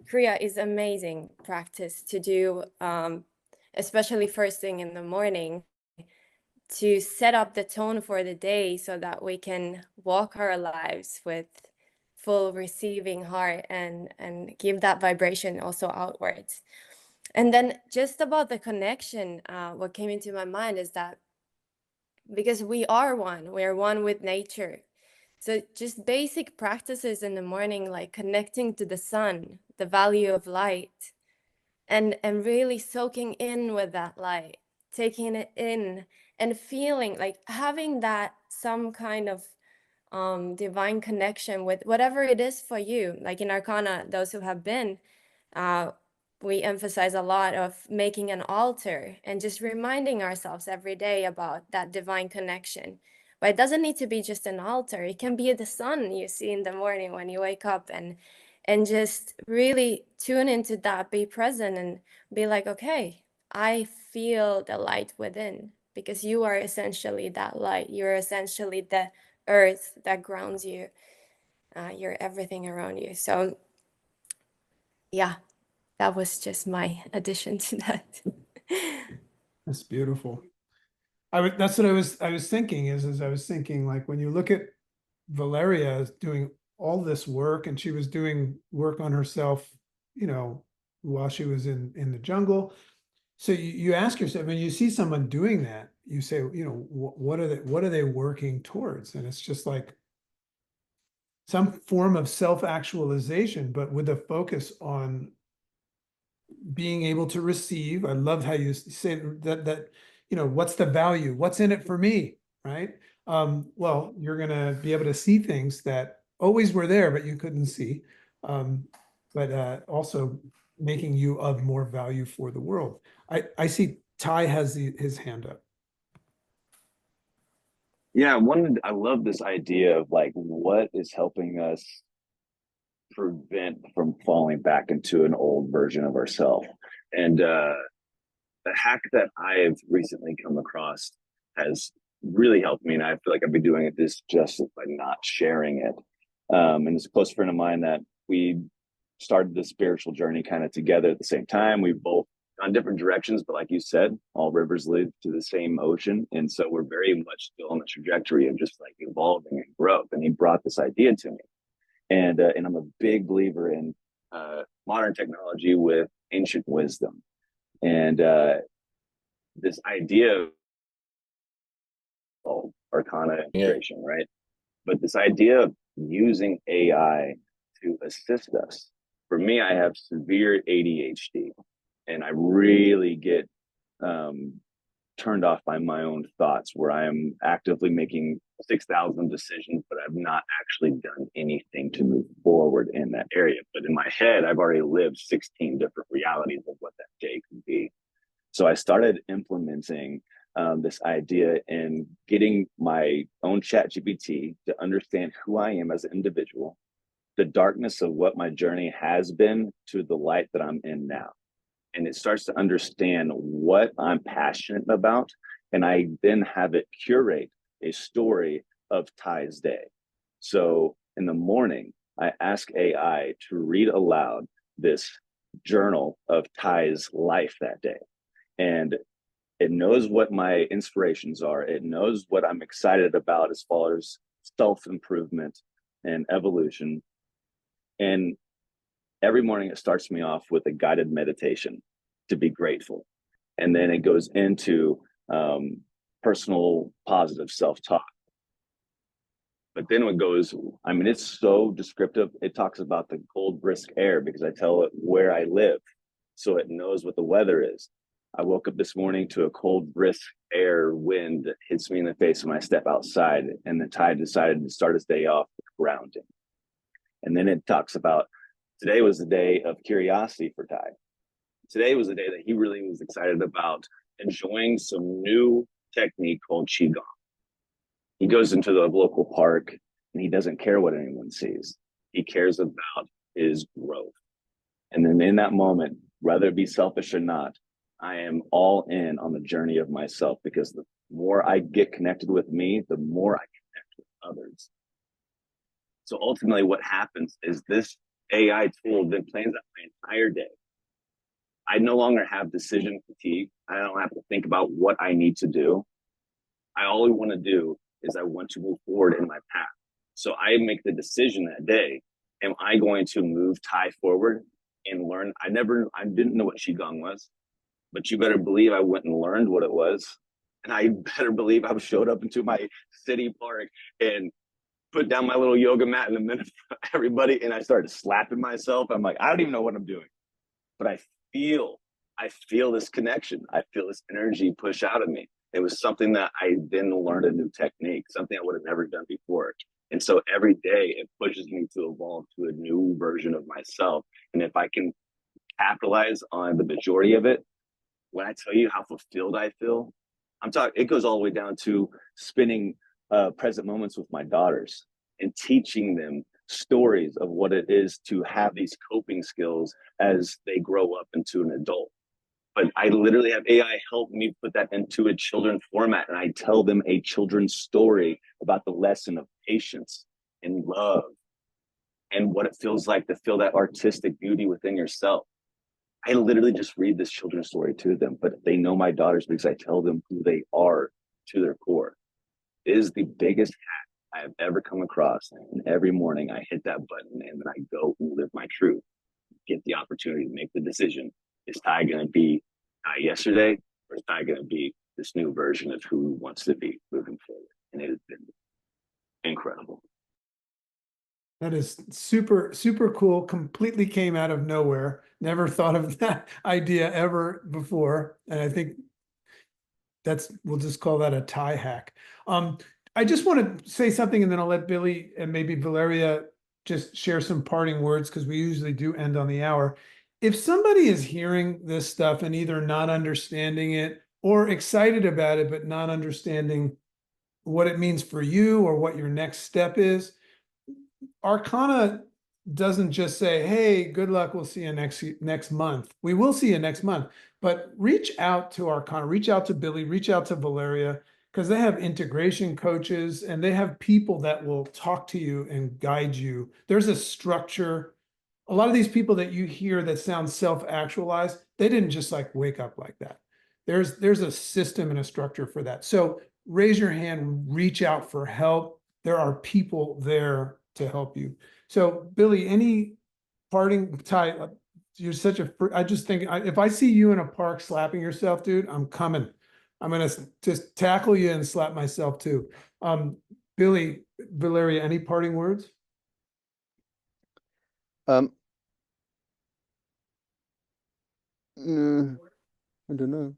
Kriya is amazing practice to do, especially first thing in the morning, to set up the tone for the day so that we can walk our lives with full receiving heart and give that vibration also outwards. And then just about the connection, what came into my mind is that because we are one with nature. So just basic practices in the morning, like connecting to the sun, the value of light, and really soaking in with that light, taking it in and feeling like having that some kind of divine connection with whatever it is for you. Like in Arkana, those who have been, we emphasize a lot of making an altar and just reminding ourselves every day about that divine connection. But it doesn't need to be just an altar. It can be the sun you see in the morning when you wake up, and just really tune into that, be present and be like, okay, I feel the light within, because you are essentially that light. You're essentially the earth that grounds you. You're everything around you. So yeah, that was just my addition to that. That's beautiful. That's what I was thinking is I was thinking, like, when you look at Valeria doing all this work, and she was doing work on herself, you know, while she was in the jungle. So you ask yourself, when you see someone doing that, you say, you know, what are they working towards? And it's just like some form of self-actualization, but with a focus on being able to receive. I love how you say that, you know, what's the value? What's in it for me, right? Well, you're going to be able to see things that always were there, but you couldn't see. But also making you of more value for the world. I see Ty has his hand up. Yeah, I love this idea of like what is helping us prevent from falling back into an old version of ourselves. And the hack that I've recently come across has really helped me, and I feel like I've been doing it this justice by not sharing it. And it's a close friend of mine that we started the spiritual journey kind of together at the same time. We've both gone different directions, but like you said, all rivers lead to the same ocean. And so we're very much still on the trajectory of just like evolving and growth. And he brought this idea to me. And I'm a big believer in modern technology with ancient wisdom. And this idea of Arkana Integration, right? But this idea of using AI to assist us. For me, I have severe ADHD, and I really get turned off by my own thoughts, where I am actively making 6,000 decisions, but I've not actually done anything to move forward in that area. But in my head, I've already lived 16 different realities of what that day could be. So I started implementing this idea in getting my own ChatGPT to understand who I am as an individual, the darkness of what my journey has been to the light that I'm in now. And it starts to understand what I'm passionate about. And I then have it curate a story of Ty's day. So in the morning, I ask AI to read aloud this journal of Ty's life that day. And it knows what my inspirations are. It knows what I'm excited about as far as self-improvement and evolution. And every morning it starts me off with a guided meditation to be grateful. And then it goes into personal positive self-talk. But then it goes, I mean, it's so descriptive. It talks about the cold, brisk air because I tell it where I live. So it knows what the weather is. I woke up this morning to a cold, brisk air wind that hits me in the face when I step outside. And the Ty decided to start his day off with grounding. And then it talks about today was the day of curiosity for Ty. Today was the day that he really was excited about enjoying some new technique called qigong. He goes into the local park and he doesn't care what anyone sees. He cares about his growth. And then in that moment, whether it be selfish or not, I am all in on the journey of myself, because the more I get connected with me, the more I connect with others. So ultimately what happens is this AI tool then plans out my entire day. I no longer have decision fatigue. I don't have to think about what I need to do. I all I want to do is I want to move forward in my path. So I make the decision that day. Am I going to move Thai forward and learn? I didn't know what Qigong was, but you better believe I went and learned what it was. And I better believe I showed up into my city park and put down my little yoga mat in the middle of everybody. And I started slapping myself. I'm like, I don't even know what I'm doing, but I feel this connection. I feel this energy push out of me. It was something that I then learned a new technique, something I would have never done before. And so every day it pushes me to evolve to a new version of myself. And if I can capitalize on the majority of it, when I tell you how fulfilled I feel, it goes all the way down to spending present moments with my daughters and teaching them stories of what it is to have these coping skills as they grow up into an adult. But I literally have AI help me put that into a children's format, and I tell them a children's story about the lesson of patience and love and what it feels like to feel that artistic beauty within yourself. I literally just read this children's story to them, but they know my daughters because I tell them who they are to their core. It is the biggest hack I have ever come across. And every morning I hit that button and then I go and live my truth, get the opportunity to make the decision. Is Ty going to be Ty yesterday, or is Ty going to be this new version of who he wants to be moving forward? And it has been incredible. That is super, super cool. Completely came out of nowhere. Never thought of that idea ever before. And I think we'll just call that a tie hack. I just want to say something, and then I'll let Billy and maybe Valeria just share some parting words, because we usually do end on the hour. If somebody is hearing this stuff and either not understanding it or excited about it, but not understanding what it means for you or what your next step is, Arkana doesn't just say, hey, good luck, we'll see you next month. We will see you next month, but reach out to Arkana, reach out to Billy, reach out to Valeria, because they have integration coaches and they have people that will talk to you and guide you. There's a structure. A lot of these people that you hear that sound self-actualized, they didn't just like wake up like that. There's a system and a structure for that. So raise your hand, reach out for help. There are people there to help you. So Billy, any parting Ty, you're such a, I just think if I see you in a park slapping yourself, dude, I'm coming. I'm going to just tackle you and slap myself too. Billy, Valeria, any parting words? No, I don't know.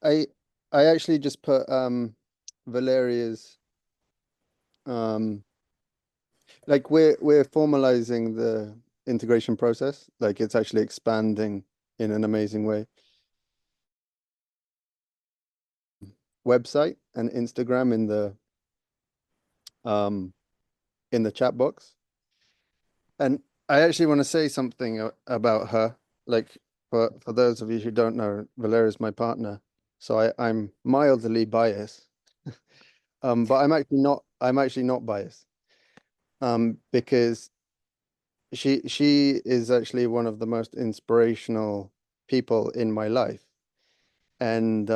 I actually just put Valeria's like we're formalizing the integration process, like it's actually expanding in an amazing way. Website and Instagram in the chat box. And I actually want to say something about her. Like for those of you who don't know, Valeria is my partner, so I'm mildly biased. But I'm actually not biased. Because she is actually one of the most inspirational people in my life. And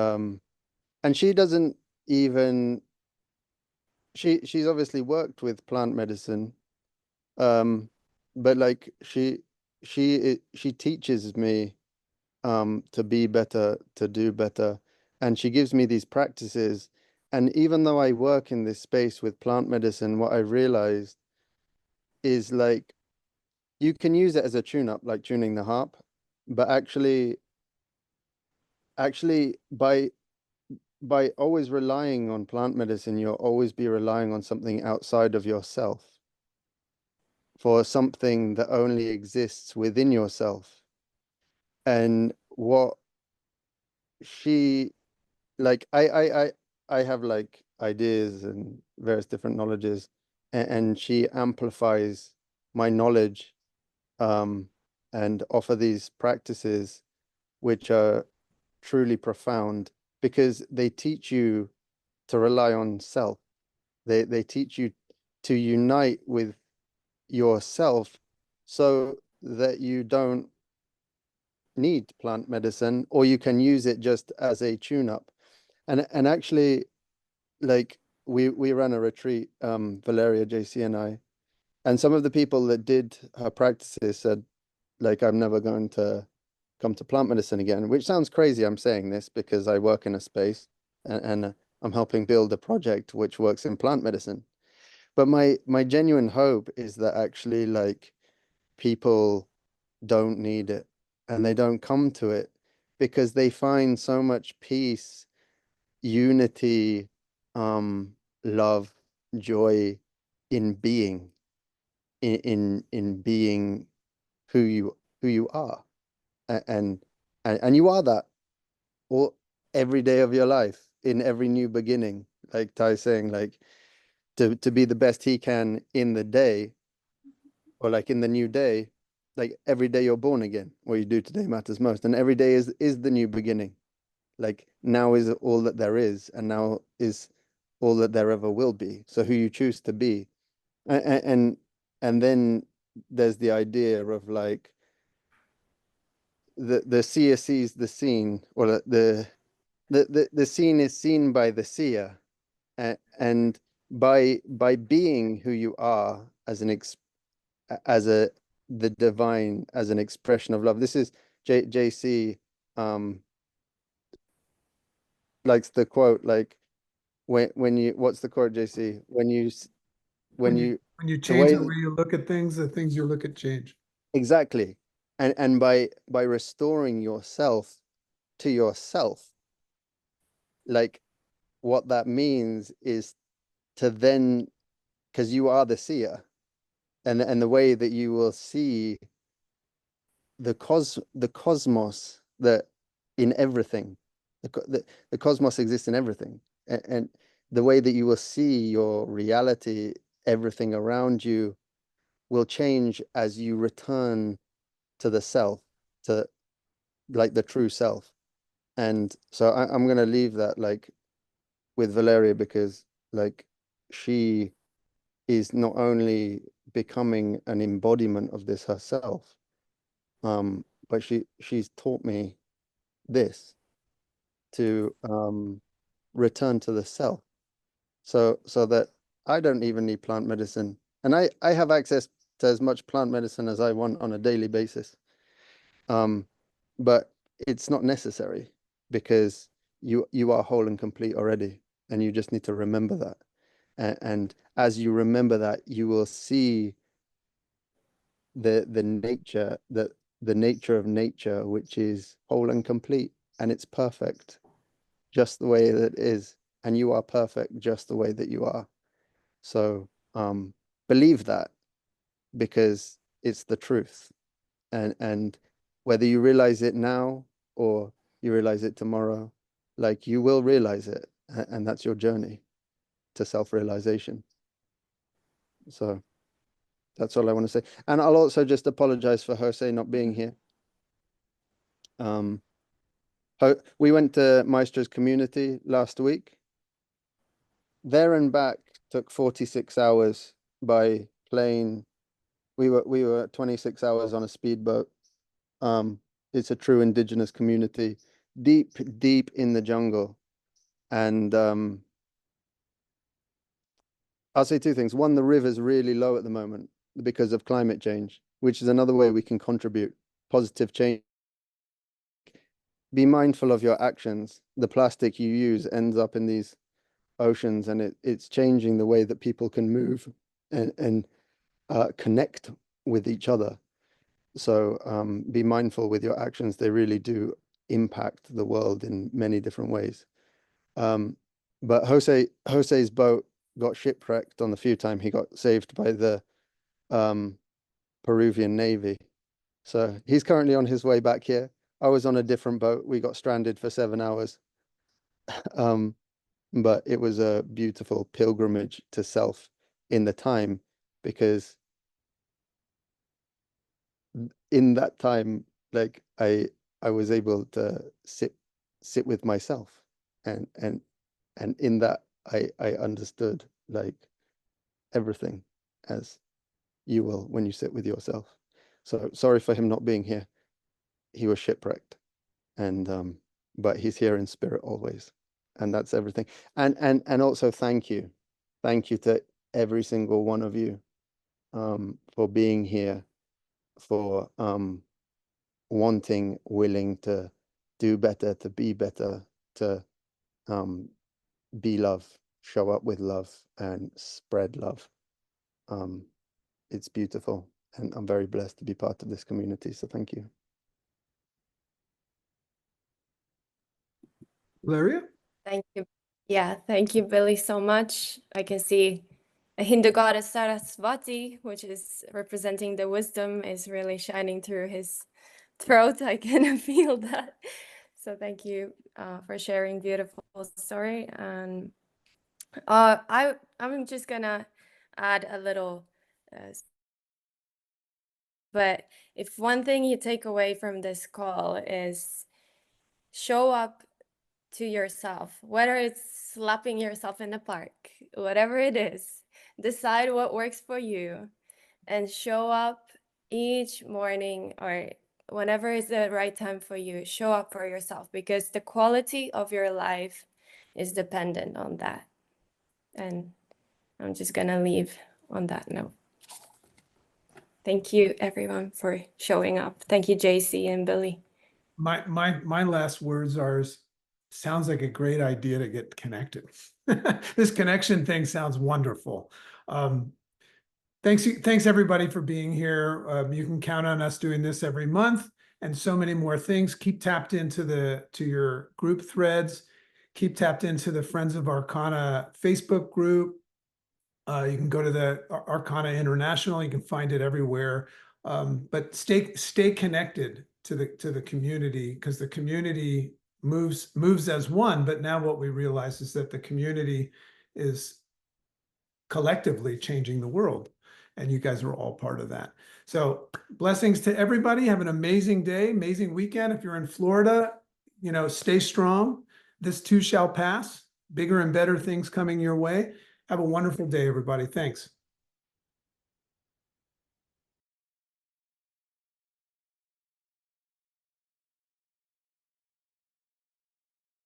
she doesn't even, she's obviously worked with plant medicine, but like she teaches me to be better, to do better, and she gives me these practices. And even though I work in this space with plant medicine, what I realized is like you can use it as a tune-up, like tuning the harp, but actually by always relying on plant medicine, you'll always be relying on something outside of yourself for something that only exists within yourself. And what she like I have like ideas and various different knowledges, and she amplifies my knowledge, and offer these practices which are truly profound because they teach you to rely on self. They teach you to unite with yourself so that you don't need plant medicine, or you can use it just as a tune-up. And actually, like we ran a retreat, Valeria, JC, and I, and some of the people that did her practices said, like, I'm never going to come to plant medicine again, which sounds crazy. I'm saying this because I work in a space, and I'm helping build a project which works in plant medicine. But my genuine hope is that actually, like, people don't need it and they don't come to it because they find so much peace, unity, love, joy in being, in being who you are. And you are that all every day of your life, in every new beginning, like Ty's saying, like to be the best he can in the day, or like in the new day. Like every day you're born again, what you do today matters most, and every day is the new beginning. Like now is all that there is, and now is all that there ever will be. So who you choose to be, and then there's the idea of like the seer sees the scene, or the scene is seen by the seer, and by being who you are as as the divine, as an expression of love. This is JC likes the quote, like when you, what's the quote, JC? When you When you the change way, the way you look at things, the things you look at change. exactly. And by restoring yourself to yourself, like what that means is to then, because you are the seer, and the way that you will see the cosmos, that in everything, the cosmos exists in everything, and the way that you will see your reality, everything around you, will change as you return to the self, to like the true self. And so I'm gonna leave that like with Valeria, because like she is not only becoming an embodiment of this herself, but she's taught me this, to return to the self, so that I don't even need plant medicine, and I have access to as much plant medicine as I want on a daily basis, but it's not necessary, because you are whole and complete already, and you just need to remember that, and as you remember that, you will see the nature, the nature of nature, which is whole and complete, and it's perfect just the way that it is, and you are perfect just the way that you are. So believe that, because it's the truth, and whether you realize it now or you realize it tomorrow, like you will realize it, and that's your journey to self-realization. So that's all I want to say. And I'll also just apologize for Jose not being here. We went to Maestro's community last week. There and back took 46 hours by plane. We were 26 hours on a speedboat. It's a true indigenous community, deep in the jungle. And I'll say two things. One, the river's really low at the moment because of climate change, which is another way we can contribute positive change. Be mindful of your actions. The plastic you use ends up in these oceans, and it's changing the way that people can move and connect with each other. So be mindful with your actions. They really do impact the world in many different ways. But Jose's boat got shipwrecked on the few time he got saved by the Peruvian Navy. So he's currently on his way back here. I was on a different boat. We got stranded for 7 hours. But it was a beautiful pilgrimage to self in the time, because in that time, like I was able to sit with myself, and in that I understood like everything, as you will when you sit with yourself. So sorry for him not being here. He was shipwrecked, and but he's here in spirit always, and that's everything. And also thank you to every single one of you for being here, for wanting, willing to do better, to be better, to be love, show up with love, and spread love. It's beautiful, and I'm very blessed to be part of this community, so thank you. Valeria? Thank you. Yeah, thank you, Billy, so much. I can see a Hindu goddess Saraswati, which is representing the wisdom, is really shining through his throat. I can feel that. So thank you for sharing beautiful story. And I'm just gonna add a little. But if one thing you take away from this call is show up to yourself, whether it's slapping yourself in the park, whatever it is, decide what works for you and show up each morning or whenever is the right time for you. Show up for yourself, because the quality of your life is dependent on that. And I'm just gonna leave on that note. Thank you everyone for showing up. Thank you, JC and Billy. My last words are, sounds like a great idea to get connected. This connection thing sounds wonderful. Thanks everybody for being here. You can count on us doing this every month, and so many more things. Keep tapped into your group threads. Keep tapped into the Friends of Arkana Facebook group. You can go to the Arkana International. You can find it everywhere. But stay connected to the community, because the community moves as one. But now what we realize is that the community is collectively changing the world, and you guys are all part of that. So blessings to everybody. Have an amazing day, amazing weekend. If you're in Florida, stay strong. This too shall pass. Bigger and better things coming your way. Have a wonderful day, everybody. Thanks.